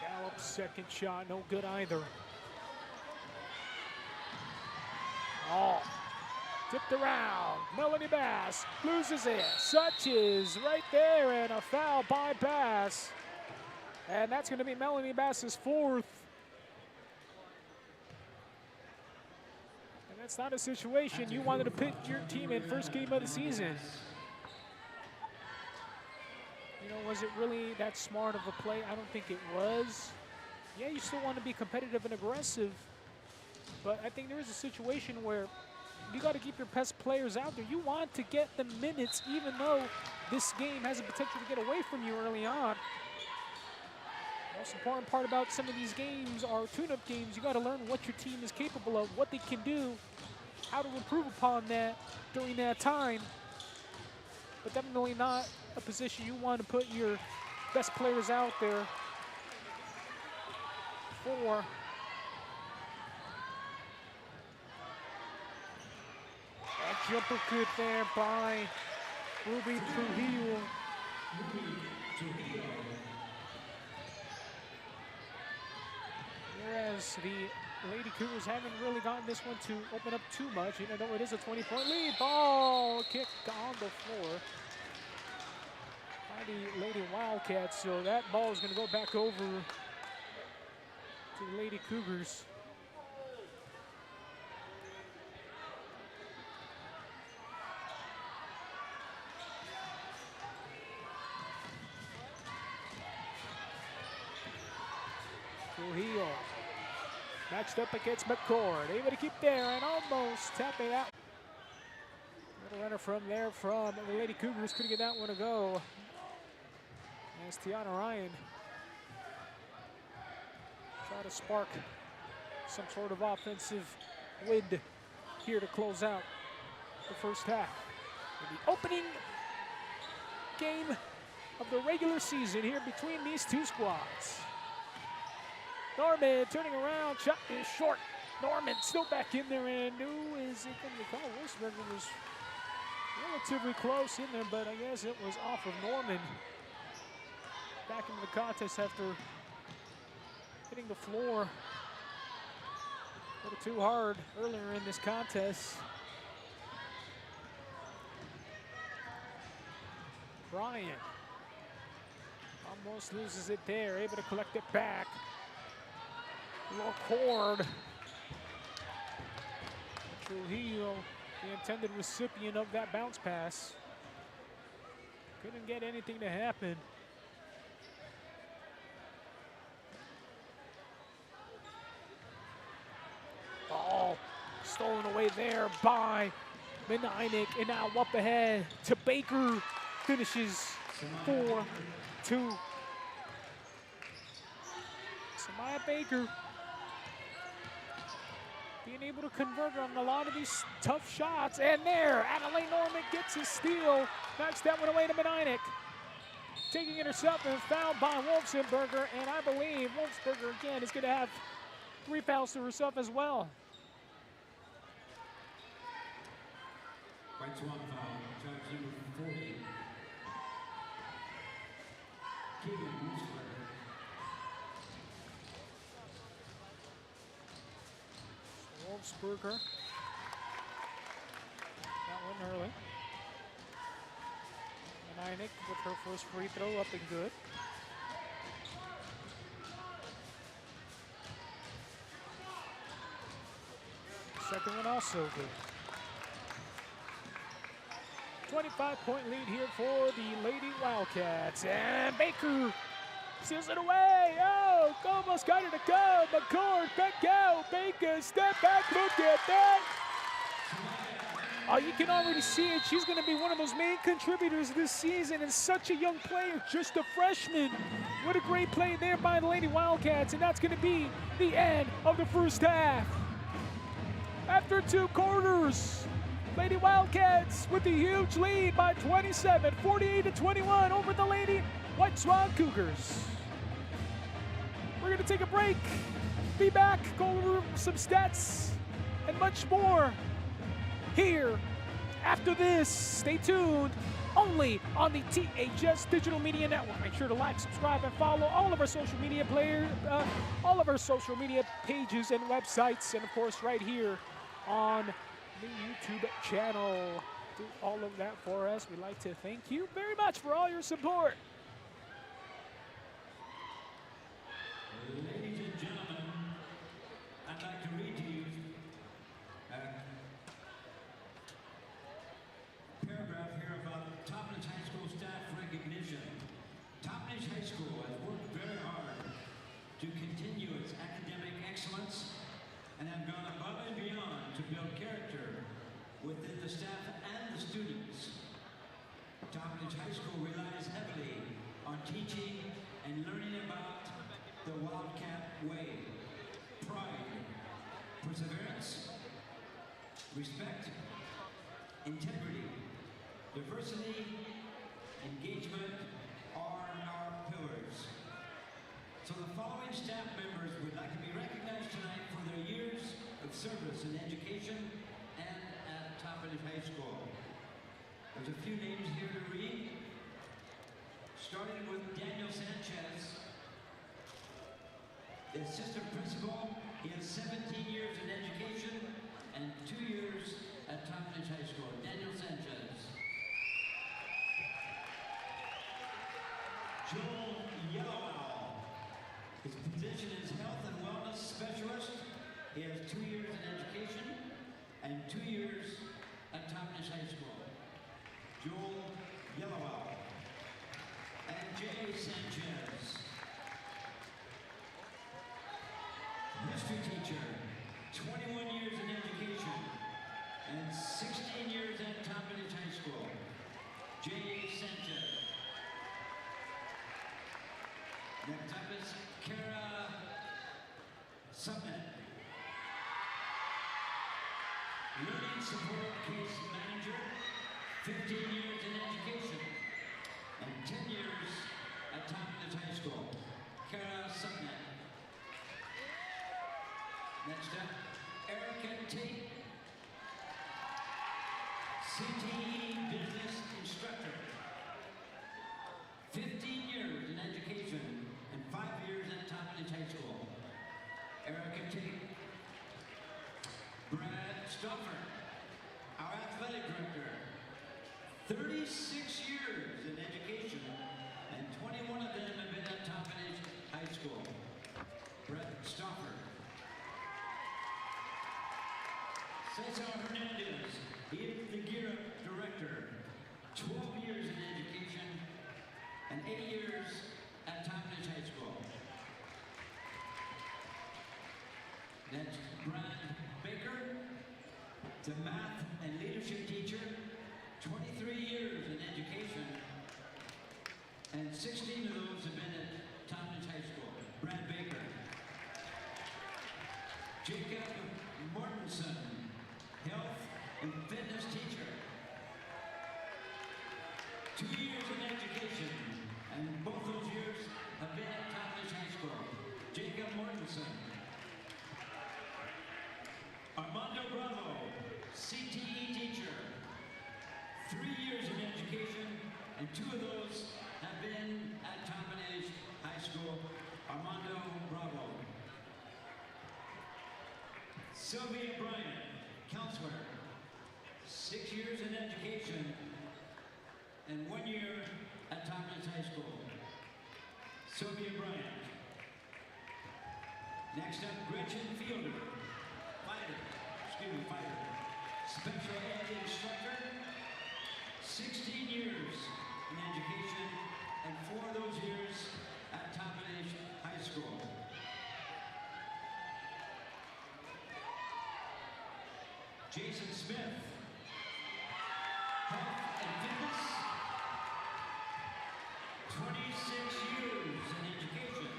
Gallup's second shot, no good either. Oh, tipped around. Melanie Bass loses it. Such is right there, and a foul by Bass. And that's going to be Melanie Bass's fourth. And that's not a situation you wanted to put your team in first game of the season. You know, was it really that smart of a play? I don't think it was. Yeah, you still want to be competitive and aggressive. But I think there is a situation where you got to keep your best players out there. You want to get the minutes, even though this game has a potential to get away from you early on. The most important part about some of these games are tune-up games. You got to learn what your team is capable of, what they can do, how to improve upon that during that time. But definitely not a position you want to put your best players out there for. Jumper good there by Ruby Trujillo. Whereas the Lady Cougars haven't really gotten this one to open up too much, even though it is a 20-point lead. Ball kicked on the floor by the Lady Wildcats. So that ball is going to go back over to the Lady Cougars. Trujillo matched up against McCord, able to keep there and almost tap it out. Little runner from there from the Lady Cougars, couldn't get that one to go. As Tiana Ryan try to spark some sort of offensive wind here to close out the first half. In the opening game of the regular season here between these two squads. Norman turning around, shot is short. Norman still back in there, and who is it going to call? Wolfsberger was relatively close in there, but I guess it was off of Norman. Back into the contest after hitting the floor a little too hard earlier in this contest. Ryan almost loses it there, able to collect it back. Cord. Trujillo, the intended recipient of that bounce pass. Couldn't get anything to happen. Ball stolen away there by Menainik, and now up ahead to Baker. Finishes 4-2. Samaya Baker being able to convert on a lot of these tough shots. And there, Adelaide Norman gets his steal. Knocks that one away to Menainik. Taking it herself and fouled by Wolfsberger. And I believe Wolfsberger again is going to have 3 fouls to herself as well. White Swan foul, charge number 40. Keegan Wolfsberger. Wolfsberger. That one early. Menainik with her first free throw up and good. Second one also good. 25-point lead here for the Lady Wildcats. And Baker seals it away. Oh, almost got it to go. McCord, back out. Baker, step back. Look at that. Oh, you can already see it. She's going to be one of those main contributors this season, and such a young player, just a freshman. What a great play there by the Lady Wildcats, and that's going to be the end of the first half. After 2 quarters, Lady Wildcats with a huge lead by 27, 48-21 over the Lady White Swan Cougars. We're going to take a break, be back, go over some stats and much more here after this. Stay tuned, only on the THS Digital Media Network. Make sure to like, subscribe, and follow all of our social media all of our social media pages and websites, and of course right here on the YouTube channel. Do all of that for us. We'd like to thank you very much for all your support. Ladies and gentlemen, I'd like to read to you a paragraph here about Toppenish High School staff recognition. Toppenish High School has worked very hard to continue its academic excellence and have gone above and beyond to build character within the staff and the students. Toppenish High School relies heavily on teaching and learning about the Wildcat way: pride, perseverance, respect, integrity, diversity, engagement are our pillars. So the following staff members would like to be recognized tonight for their years of service in education and at Toppenish High School. There's a few names here to read, starting with Daniel Sanchez, the assistant principal. He has 17 years in education and 2 years at Toppenish High School. Daniel Sanchez. Joel Yellowow. His position is health and wellness specialist. He has 2 years in education and 2 years at Toppenish High School. Joel Yellowow. And Jay Sanchez. History teacher, 21 years in education and 16 years at Toppenish High School. Jay Sanchez. Next up is Kara Subnet, learning support case manager, 15 years in education and 10 years at Toppenish High School. Kara Subnet. Next up, Erica Tate, CTE business instructor, 15 years in education and 5 years at Toppenish High School. Erica Tate. Brad Stoffer, our athletic director, 36 years in education and 21 of them have been at Toppenish High School. Brad Stoffer. Cesar Hernandez, he is the Gear Up Director, 12 years in education and 8 years at Toppenish High School. Next, Brad Baker, the math and leadership teacher, 23 years in education and 16 of those have been at Toppenish High School. Brad Baker. Jacob Mortensen, health and fitness teacher, 2 years in education, and both those years have been at Toppenish High School. Jacob Mortensen. Armando Bravo, CTE teacher, 3 years in education, and 2 of those have been at Toppenish High School. Armando Bravo. Sylvia Bryant, counselor, 6 years in education and 1 year at Toppenish High School. Sylvia Bryant. Next up, Gretchen Fielder, fighter, special ed instructor, 16 years in education and 4 of those years at Toppenish High School. Jason Smith, health and fitness, 26 years in education.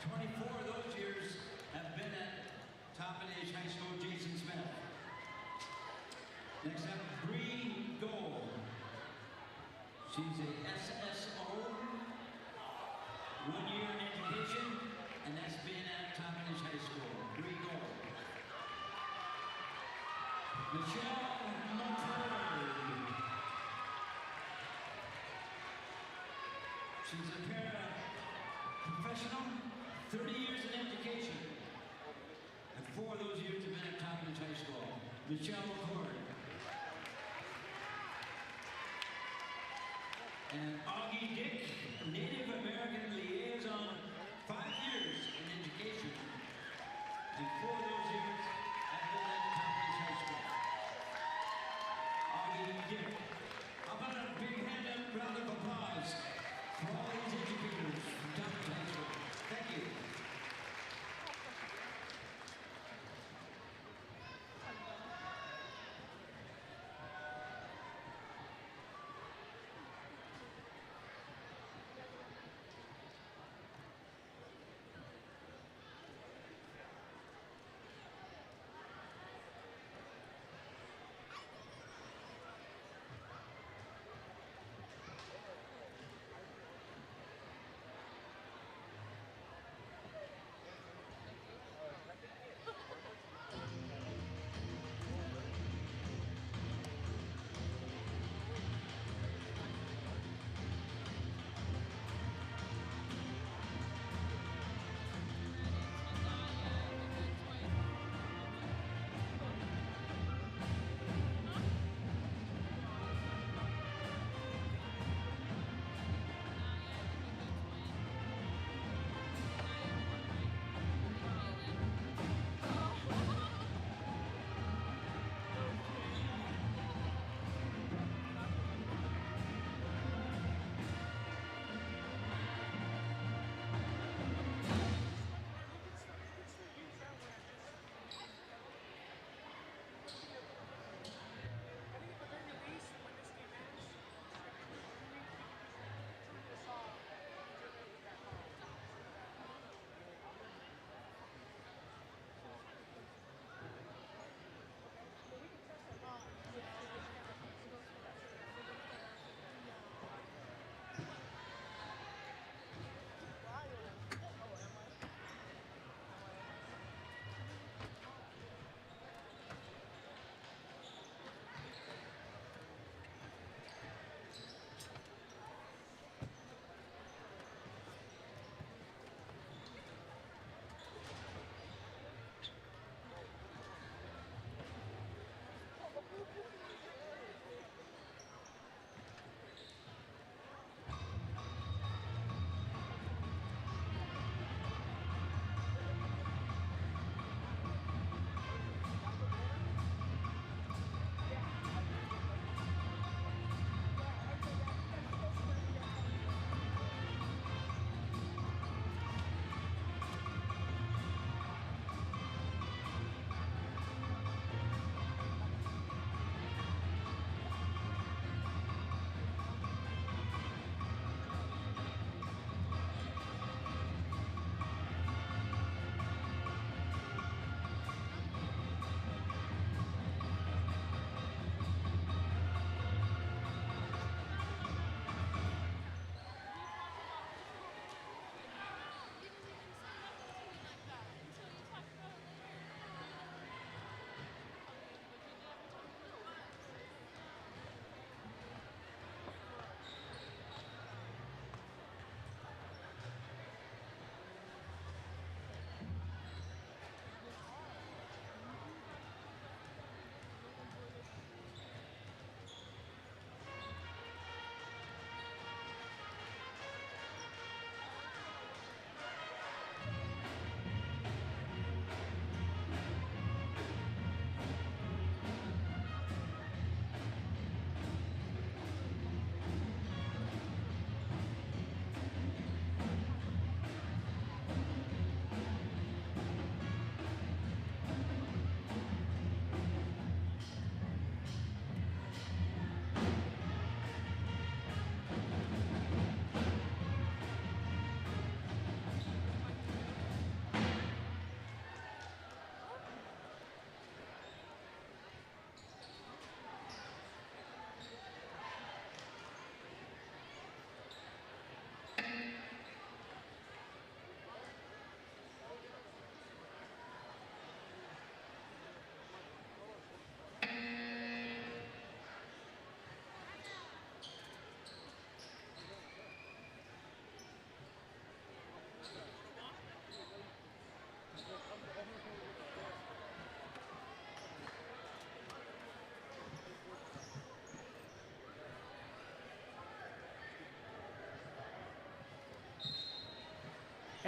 24 of those years have been at Toppenish High School. Jason Smith. Next up, Bree Gold. She's a SSO, 1 year in education, and that's been at Tompkins High School. Bree Gold. Michelle Montford. She's a paraprofessional, 30 years in education, and 4 of those years have been at Tompkins High School. Michelle Montford. And Augie Dick, Native American liaison, 5 years in education, and 4 of those years have been at Tompkins High School. Augie Dick. How about a big hand up, round of applause for all these educators from Tompkins High School. Thank you.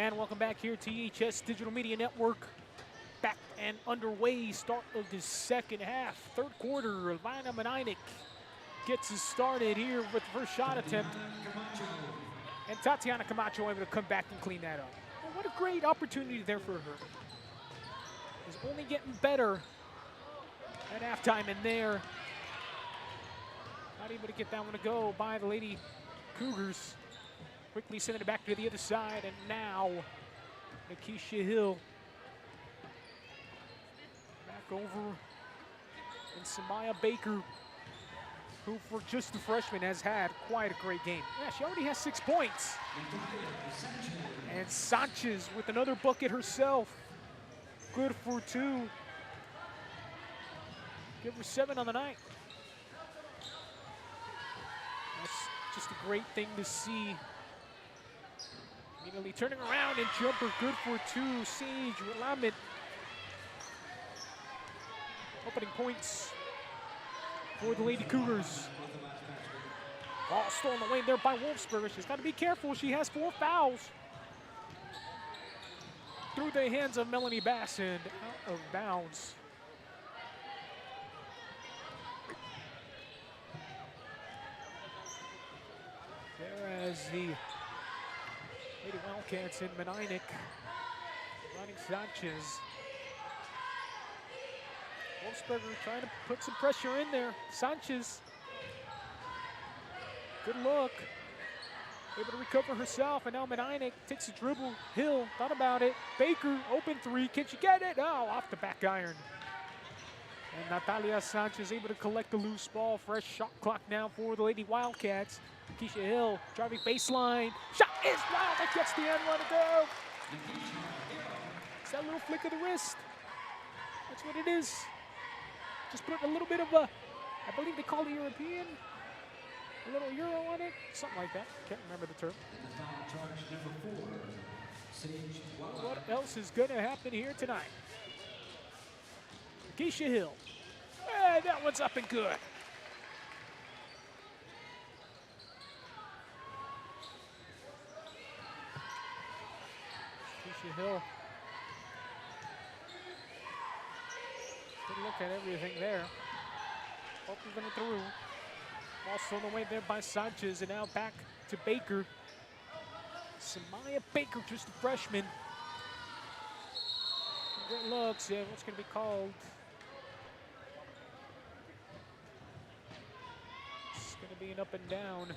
And welcome back here, THS Digital Media Network. Back and underway, start of the second half. Third quarter, Lina Menainik gets us started here with the first shot attempt. And Tatiana Camacho able to come back and clean that up. Well, what a great opportunity there for her. Is only getting better at halftime in there. Not able to get that one to go by the Lady Cougars. Quickly sending it back to the other side, and now Nakisha Hill back over. And Samaya Baker, who for just a freshman has had quite a great game. Yeah, she already has 6 points. And Sanchez with another bucket herself. Good for 2. Give her 7 on the night. That's just a great thing to see. Immediately turning around and jumper, good for 2. Sage Willamette. Opening points for the Lady Cougars. Ball stolen away there by Wolfsburger. She's got to be careful. She has 4 fouls. Through the hands of Melanie Bass and out of bounds. There's the Lady Wildcats and Menainik running Sanchez. Wolfsberger trying to put some pressure in there. Sanchez, good look. Able to recover herself, and now Menainik takes a dribble. Hill thought about it. Baker, open 3. Can she get it? Oh, off the back iron. And Natalia Sanchez able to collect the loose ball. Fresh shot clock now for the Lady Wildcats. Keisha Hill driving baseline. Shot is wild. That gets the end one to go. It's that little flick of the wrist. That's what it is. Just put a little bit of a, I believe they call it European, a little Euro on it, something like that. Can't remember the term. What else is going to happen here tonight? Keisha Hill. Hey, that one's up and good. Keisha Hill. Good look at everything there. Open it through. Ball stolen away there by Sanchez, and now back to Baker. Samaya Baker, just a freshman. Great looks. Yeah, what's going to be called? It's going to be an up and down.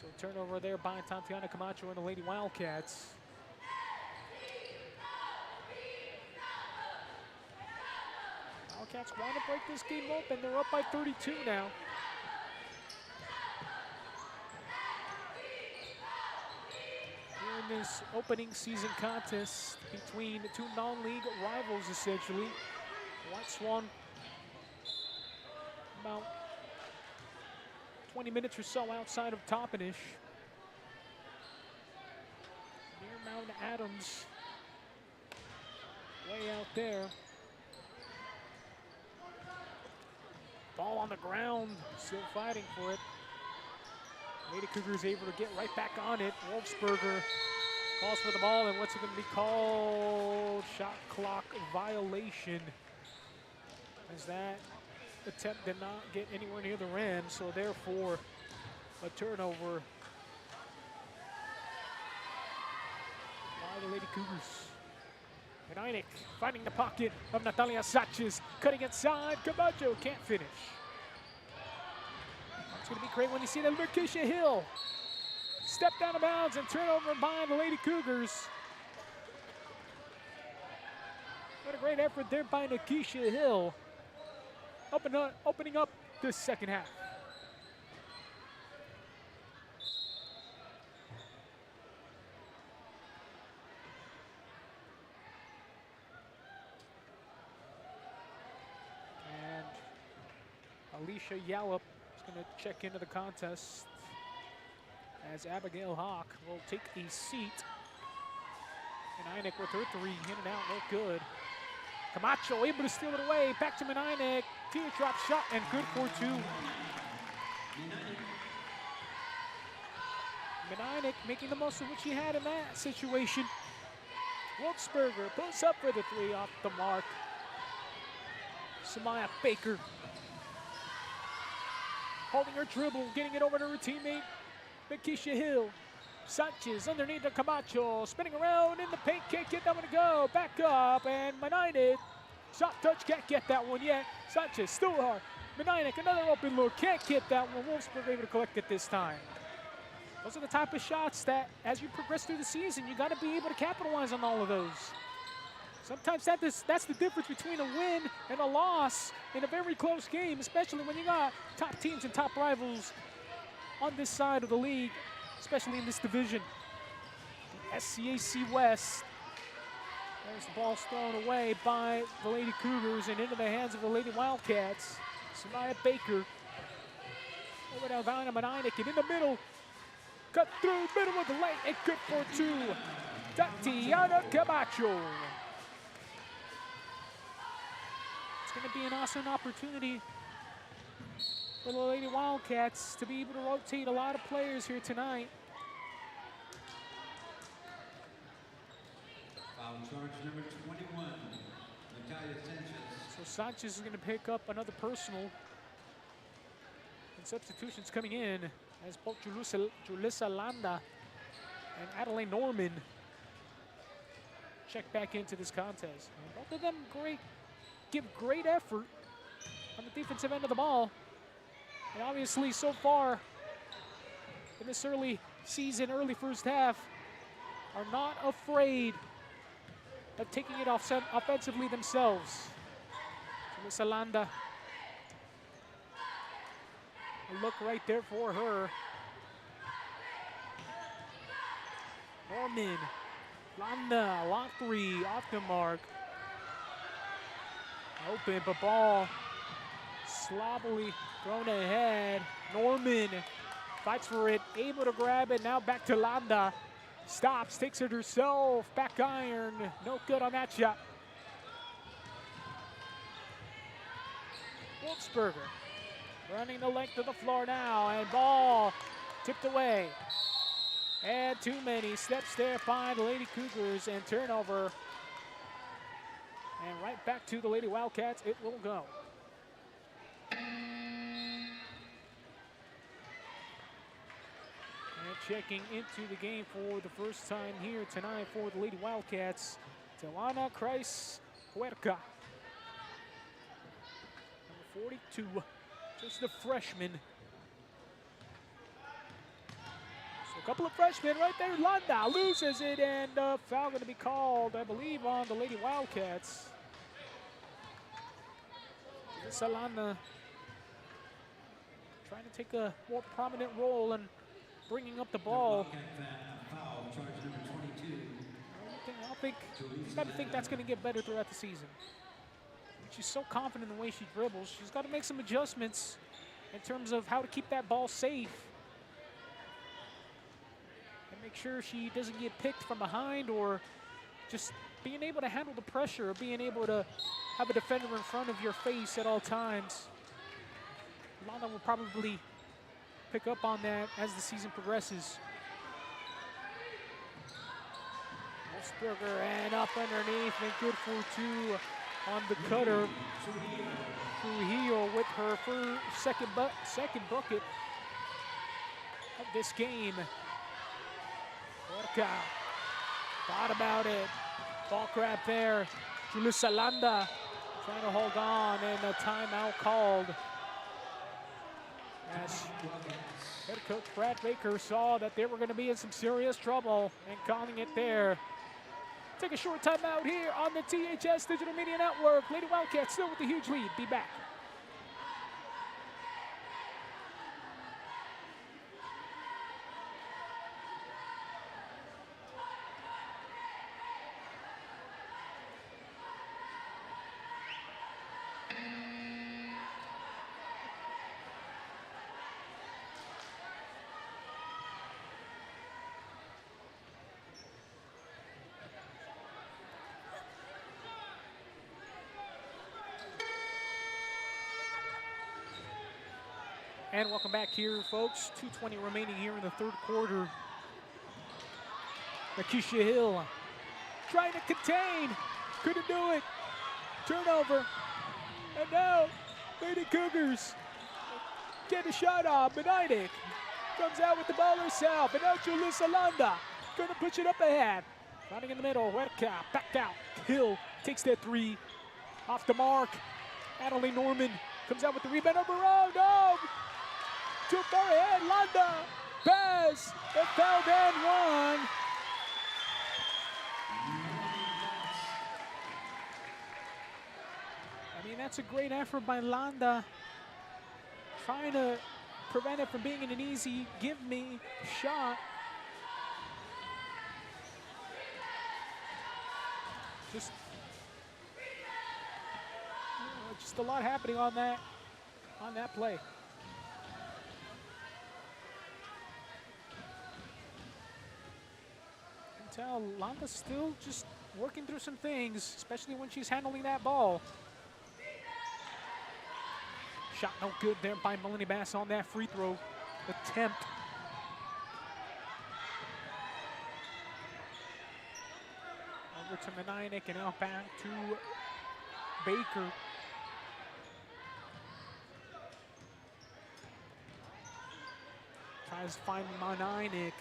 So turnover there by Tatiana Camacho and the Lady Wildcats. Wildcats want to break this game open. They're up by 32 now. Here in this opening season contest between the 2 non-league rivals, essentially. White Swan, about 20 minutes or so outside of Toppenish. Near Mount Adams, way out there. Ball on the ground, still fighting for it. Lady Cougars able to get right back on it. Wolfsberger calls for the ball, and what's it going to be called? Shot clock violation. As that attempt did not get anywhere near the rim, so therefore a turnover by the Lady Cougars. Menainik finding the pocket of Natalia Sanchez, cutting inside. Camacho can't finish. It's going to be great when you see that Nakisha Hill step down of bounds and turnover by the Lady Cougars. What a great effort there by Nakisha Hill. Opening up the second half. Alicia Yallop is going to check into the contest as Abigail Hawk will take a seat. Menainik with her 3, in and out, no good. Camacho able to steal it away, back to Menainik. Teardrop shot and good for 2. Menainik making the most of what she had in that situation. Wolfsberger puts up for the 3 off the mark. Samaya Baker holding her dribble, getting it over to her teammate, Makisha Hill. Sanchez underneath the Camacho, spinning around in the paint, can't get that one to go. Back up, and Menainik, soft touch, can't get that one yet. Sanchez still hard. Menainik, another open look, can't get that one. Wolfsberger able to collect it this time. Those are the type of shots that, as you progress through the season, you got to be able to capitalize on all of those. Sometimes that's the difference between a win and a loss in a very close game, especially when you got top teams and top rivals on this side of the league, especially in this division. The SCAC West. There's the ball thrown away by the Lady Cougars and into the hands of the Lady Wildcats. Samaya Baker. Over to Vanna Menainik, and in the middle. Cut through, middle of the lane, and good for 2. Tatiana Camacho. It's going to be an awesome opportunity for the Lady Wildcats to be able to rotate a lot of players here tonight. Foul charge number 21, Natalia Sanchez. So Sanchez is going to pick up another personal. And substitutions coming in as both Julissa Landa and Adelaide Norman check back into this contest. Both of them give great effort on the defensive end of the ball. And obviously, so far in this early season, early first half, are not afraid of taking it off offensively themselves. Julissa Landa. A look right there for her. Norman, Landa, lot 3, off the mark. Open, but ball sloppily thrown ahead. Norman fights for it, able to grab it. Now back to Landa. Stops, takes it herself. Back iron, no good on that shot. Wolfsberger running the length of the floor now, and ball tipped away. And too many steps there by the Lady Cougars, and turnover. And right back to the Lady Wildcats it will go. And checking into the game for the first time here tonight for the Lady Wildcats, Tawana Kreis Huerca. Number 42, just a freshman. So a couple of freshmen right there. Landa loses it, and foul going to be called, I believe, on the Lady Wildcats. Salana trying to take a more prominent role in bringing up the ball. She's got to think that's going to get better throughout the season. She's so confident in the way she dribbles. She's got to make some adjustments in terms of how to keep that ball safe and make sure she doesn't get picked from behind, or just being able to handle the pressure, or being able to have a defender in front of your face at all times. Lana will probably pick up on that as the season progresses. Wolfsberger, and up underneath, and good for 2 on the cutter. Trujillo with her first, second bucket of this game. Orca thought about it. Ball grab there. Julissa Landa trying to hold on, and a timeout called. As head coach Brad Baker saw that they were going to be in some serious trouble and calling it there. Take a short timeout here on the THS Digital Media Network. Lady Wildcats still with a huge lead. Be back. And welcome back here, folks. 2:20 remaining here in the third quarter. Keisha Hill trying to contain. Couldn't do it. Turnover. And now, Lady Cougars get a shot off. Benedict comes out with the ball herself. And now Julissa Landa going to push it up ahead. Running in the middle. Huerca back out. Hill takes that three. Off the mark. Natalie Norman comes out with the rebound of her own. Oh! Too far ahead. Landa. Pass. It fell down one. I mean, that's a great effort by Landa. Trying to prevent it from being an easy give-me shot. Just a lot happening on that play. You can tell Landa's still just working through some things, especially when she's handling that ball. Shot no good there by Melanie Bass on that free throw attempt. Over to Menainik and now back to Baker. Tries to find Menainik.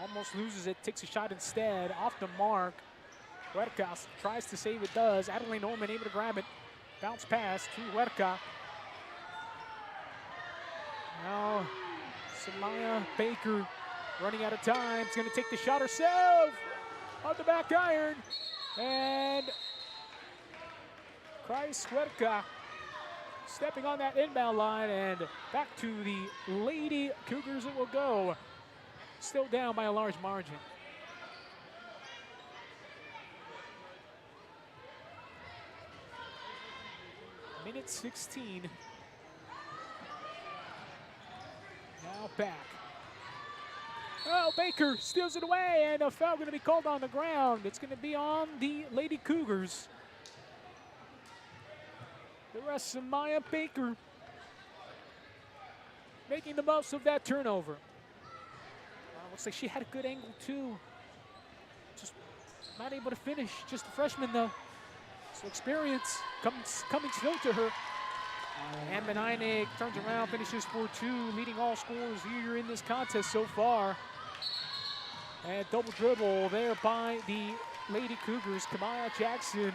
Almost loses it, takes a shot instead. Off the mark. Huerca tries to save it, does. Adelaide Norman able to grab it. Bounce pass to Huerca. Now, Samaya Baker running out of time. Is going to take the shot herself on the back iron. And Kreis Huerca stepping on that inbound line, and back to the Lady Cougars it will go. Still down by a large margin. Minute 16. Now back. Oh, Baker steals it away, and a foul going to be called on the ground. It's going to be on the Lady Cougars. The rest of Maya Baker making the most of that turnover. Looks like she had a good angle too. Just not able to finish. Just a freshman though. So experience coming slow to her. And Benainik turns around, finishes for two, leading all scorers here in this contest so far. And double dribble there by the Lady Cougars. Kamaya Jackson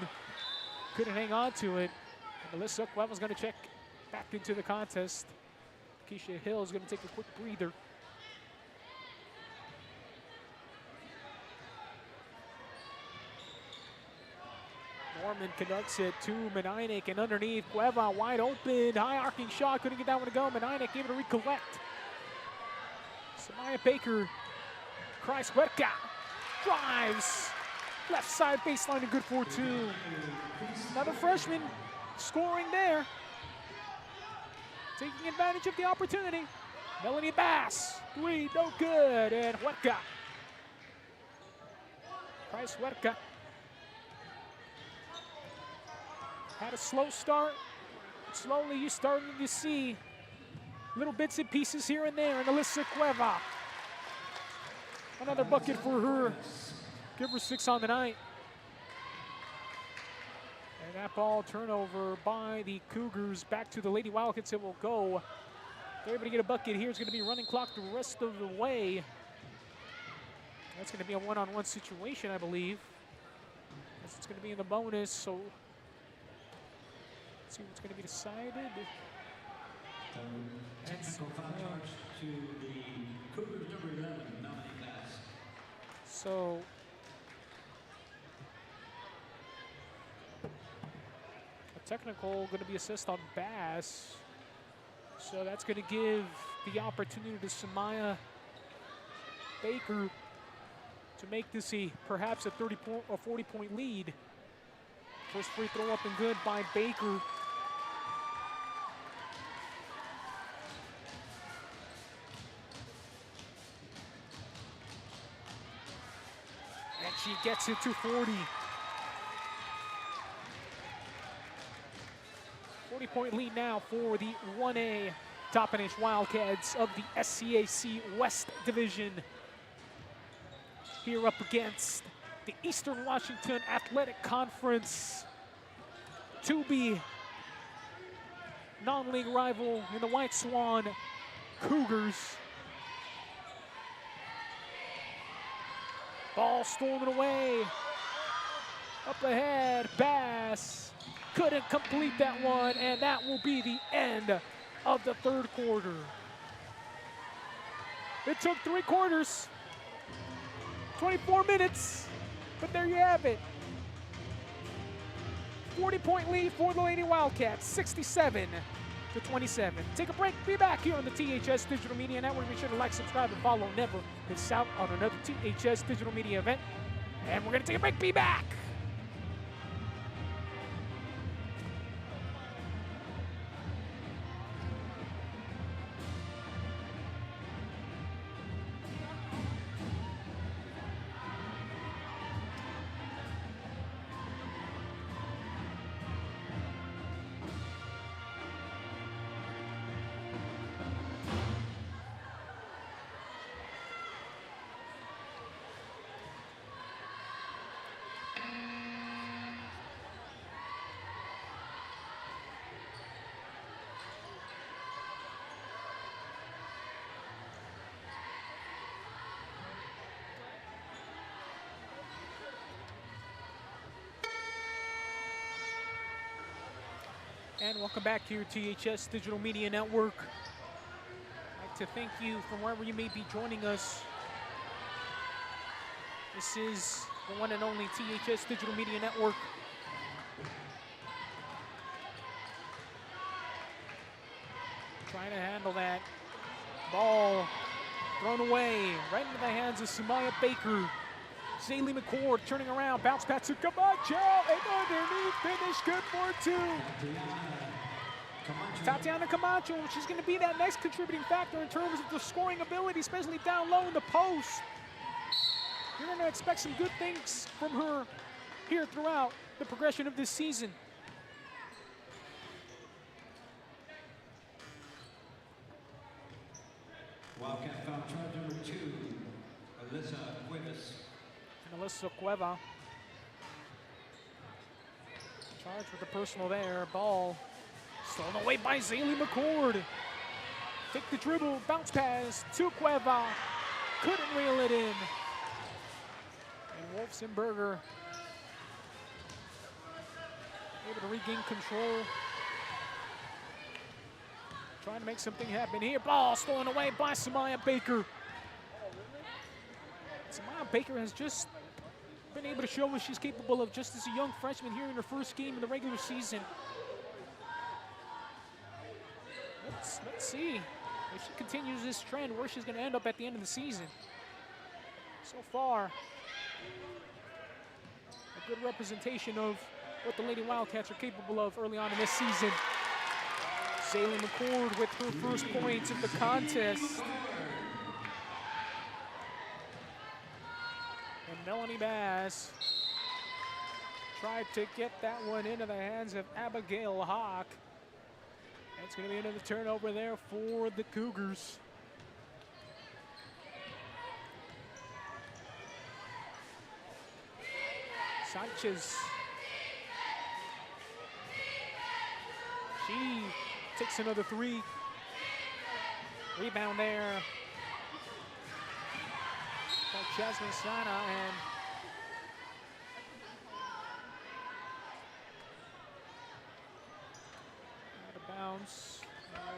couldn't hang on to it. And Alyssa Cueva's going to check back into the contest. Keisha Hill is going to take a quick breather. Norman conducts it to Menainik, and underneath Cueva wide open, high arcing shot, couldn't get that one to go. Menainik able to recollect. Samaya Baker, Kreis Huerca drives left side baseline and good for two. Another freshman scoring there, taking advantage of the opportunity. Melanie Bass, three, no good, and Huerca. Kreis Huerca had a slow start. Slowly you're starting to see little bits and pieces here and there. And Alyssa Cueva, another bucket for her. Give her 6 on the night. And that ball turnover by the Cougars. Back to the Lady Wildcats it will go. They're able to get a bucket here. It's going to be running clock the rest of the way. That's going to be a one-on-one situation, I believe. It's going to be in the bonus, so let's see what's going to be decided. Technical foul charge to the Cougars number 11, Melanie Bass. So a technical going to be assessed on Bass. So that's going to give the opportunity to Samaya Baker to make this perhaps a 30-point or 40-point lead. First free throw up and good by Baker. And she gets it to 40. 40-point lead now for the 1A Toppenish Wildcats of the SCAC West Division. here up against the Eastern Washington Athletic Conference, to be non-league rival in the White Swan Cougars. Ball storming away. Up ahead, Bass couldn't complete that one, and that will be the end of the third quarter. It took 3 quarters, 24 minutes, but there you have it. 40-point lead for the Lady Wildcats, 67-27. Take a break, be back here on the THS Digital Media Network. Be sure to like, subscribe, and follow. Never miss out on another THS Digital Media event. And we're gonna take a break, be back. And welcome back here to THS Digital Media Network. I'd like to thank you from wherever you may be joining us. This is the one and only THS Digital Media Network. Trying to handle that ball thrown away right into the hands of Samaya Baker. Zaylee McCord turning around, bounce pass to Camacho, and underneath finish, good for 2. Tatiana Camacho, she's going to be that next contributing factor in terms of the scoring ability, especially down low in the post. You're going to expect some good things from her here throughout the progression of this season. Wildcat foul charge number 2, Alyssa Cuevas. Alyssa Cueva. Charged with the personal there. Ball stolen away by Zaylee McCord. Take the dribble, bounce pass to Cueva. Couldn't reel it in. And Wolfsenberger able to regain control. Trying to make something happen here. Ball stolen away by Samaya Baker. Samaya Baker has just been able to show what she's capable of just as a young freshman here in her first game in the regular season. Let's see if she continues this trend, where she's going to end up at the end of the season. So far, a good representation of what the Lady Wildcats are capable of early on in this season. Zaylee McCord with her first points of the contest. And Melanie Bass tried to get that one into the hands of Abigail Hawk. It's going to be another turnover there for the Cougars. Sanchez. She takes another 3. Rebound there by Jasmine Sana, and out of bounds.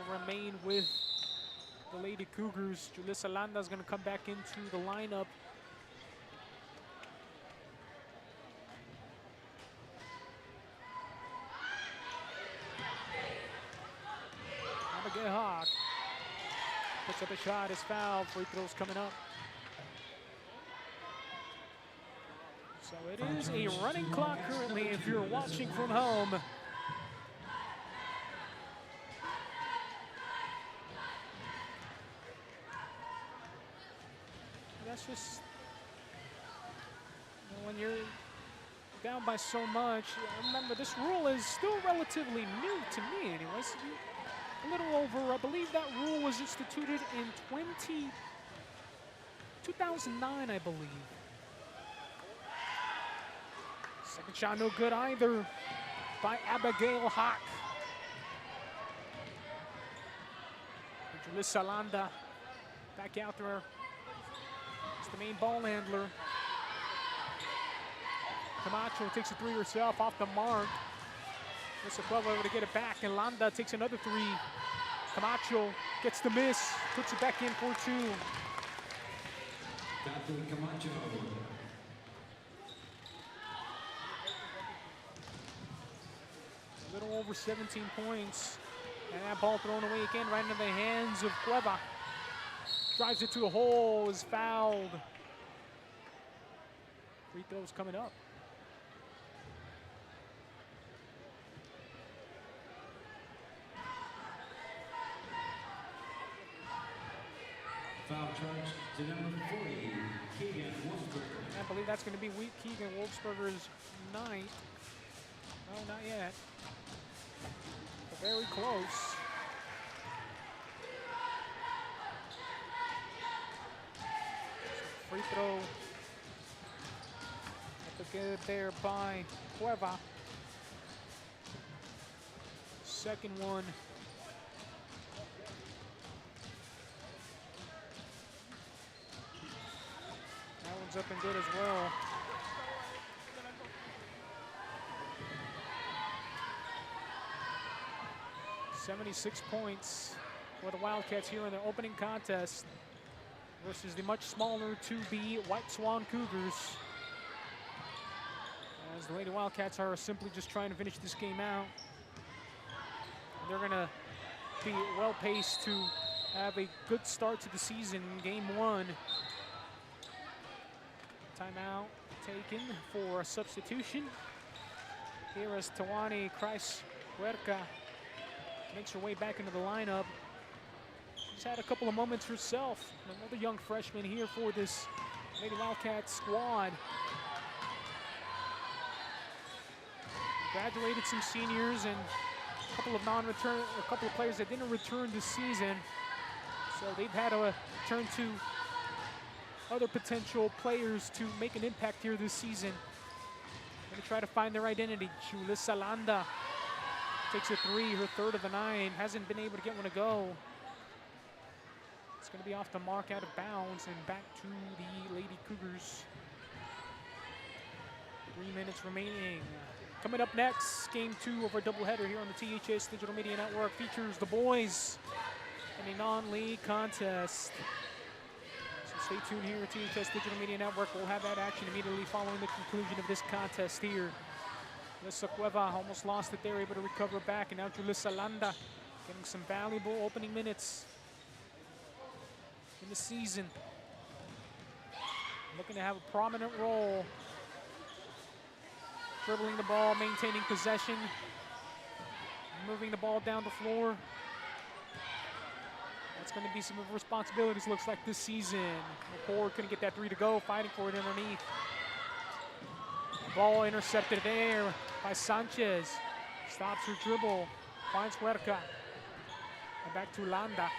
Will remain with the Lady Cougars. Julissa Landa is going to come back into the lineup. Abigail Hawk puts up a shot, is fouled. Free throws coming up. So it is a running clock currently if you're watching from home. That's just, you know, when you're down by so much. Remember, this rule is still relatively new to me anyways. A little over, I believe that rule was instituted in 2009, I believe. Second shot no good either by Abigail Hawk. Julissa Landa back out there. It's the main ball handler. Camacho takes a three herself off the mark. Lissa Cueva able to get it back, and Landa takes another three. Camacho gets the miss, puts it back in for two. Catherine Camacho. A little over 17 points. And that ball thrown away again right into the hands of Cueva. Drives it to the hole, is fouled. Free throws coming up. Foul charge to number 40, Keegan Wolfsberger. I believe that's going to be Keegan Wolfsberger's ninth. No, not yet. But very close. Free throw. Up good there by Cueva. Second one. That one's up and good as well. .76 points for the Wildcats here in the opening contest versus the much smaller 2B White Swan Cougars. As the Lady Wildcats are simply just trying to finish this game out. They're gonna be well paced to have a good start to the season in game one. Timeout taken for a substitution. Here is Tawani Christ-Huerca. Makes her way back into the lineup. She's had a couple of moments herself. Another young freshman here for this Lady Wildcat squad. Graduated some seniors and a couple of players that didn't return this season. So they've had to turn to other potential players to make an impact here this season. Going to try to find their identity. Julissa Landa takes a three, her third of the 9. Hasn't been able to get one to go. It's going to be off the mark, out of bounds, and back to the Lady Cougars. 3 minutes remaining. Coming up next, game 2 of our doubleheader here on the THS Digital Media Network features the boys in a non-league contest. So stay tuned here at THS Digital Media Network. We'll have that action immediately following the conclusion of this contest here. Lissa Cueva almost lost it there, able to recover back, and now Julissa Landa getting some valuable opening minutes in the season. Looking to have a prominent role. Dribbling the ball, maintaining possession, moving the ball down the floor. That's going to be some of the responsibilities, looks like, this season. McCord couldn't get that three to go, fighting for it underneath. Ball intercepted there by Sanchez. Stops her dribble, finds Huerca. And back to Landa.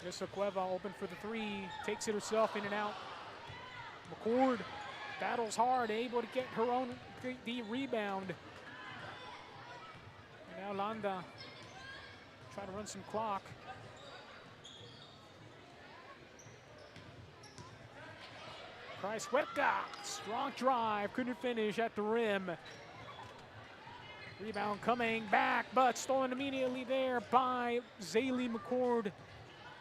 Lissa Cueva open for the three, takes it herself, in and out. McCord battles hard, able to get her own the rebound. And now Landa try to run some clock. Christ-Huerca, strong drive, couldn't finish at the rim. Rebound coming back, but stolen immediately there by Zaylee McCord.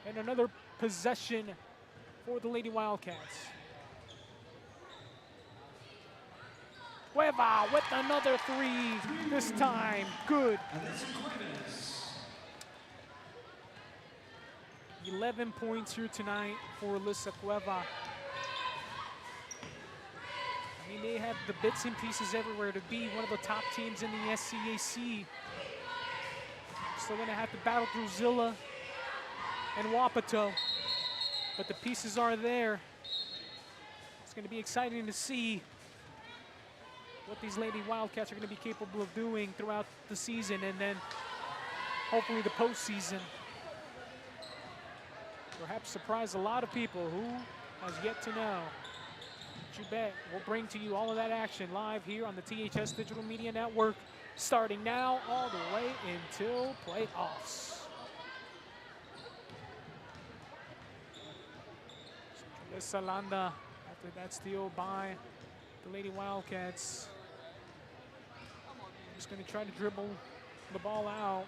And another possession for the Lady Wildcats. Cueva with another three, this time good. 11 points here tonight for Lissa Cueva. I mean, they have the bits and pieces everywhere to be one of the top teams in the SCAC. Still gonna have to battle through Zilla and Wapato, but the pieces are there. It's gonna be exciting to see what these Lady Wildcats are gonna be capable of doing throughout the season, and then hopefully the postseason. Perhaps surprise a lot of people. Who has yet to know. You bet. We'll bring to you all of that action live here on the THS Digital Media Network, starting now all the way until playoffs. Salanda after that steal by the Lady Wildcats. Just going to try to dribble the ball out,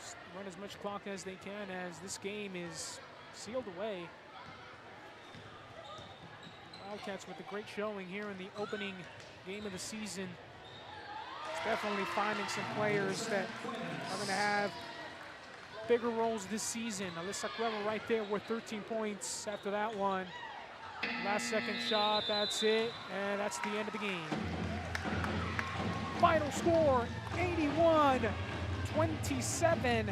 just run as much clock as they can, as this game is sealed away. Wildcats with a great showing here in the opening game of the season. It's definitely finding some players that are going to have bigger roles this season. Alyssa Cueva right there with 13 points after that one. Last second shot, that's it, and that's the end of the game. Final score, 81-27,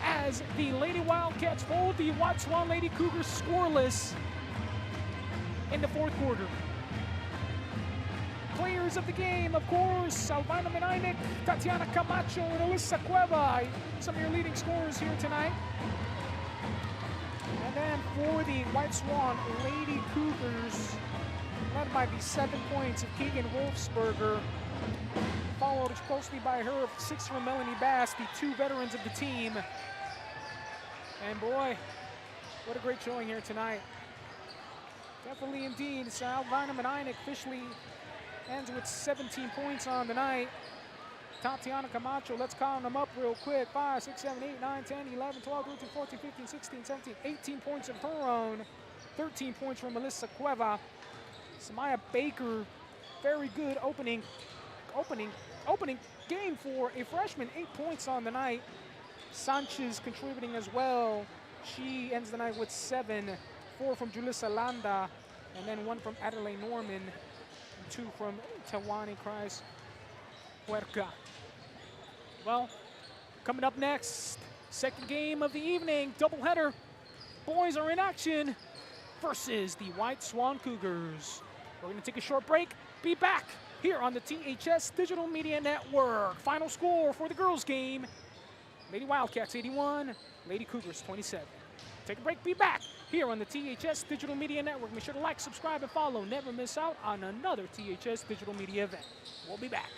as the Lady Wildcats hold the White Swan Lady Cougars scoreless in the fourth quarter. Players of the game, of course, Alvina Menainek, Tatiana Camacho, and Alyssa Cueva, some of your leading scorers here tonight. And then for the White Swan Lady Cougars, led by the 7 points of Keegan Wolfsberger, followed closely by her 6 from Melanie Bass, the 2 veterans of the team. And boy, what a great showing here tonight. Definitely indeed, so Alvina Menainek officially ends with 17 points on the night. Tatiana Camacho, let's count them up real quick. 5, 6, 7, 8, 9, 10, 11, 12, 13, 14, 15, 16, 17, 18 points of her own. 13 points from Alyssa Cueva. Samaya Baker, very good opening game for a freshman. 8 points on the night. Sanchez contributing as well. She ends the night with 7. 4 from Julissa Landa, and then 1 from Adelaide Norman, and 2 from Tawani Kreis Huerca. Well, coming up next, second game of the evening, doubleheader. Boys are in action versus the White Swan Cougars. We're going to take a short break. Be back here on the THS Digital Media Network. Final score for the girls' game: Lady Wildcats 81, Lady Cougars 27. Take a break, be back here on the THS Digital Media Network. Make sure to like, subscribe, and follow. Never miss out on another THS Digital Media event. We'll be back.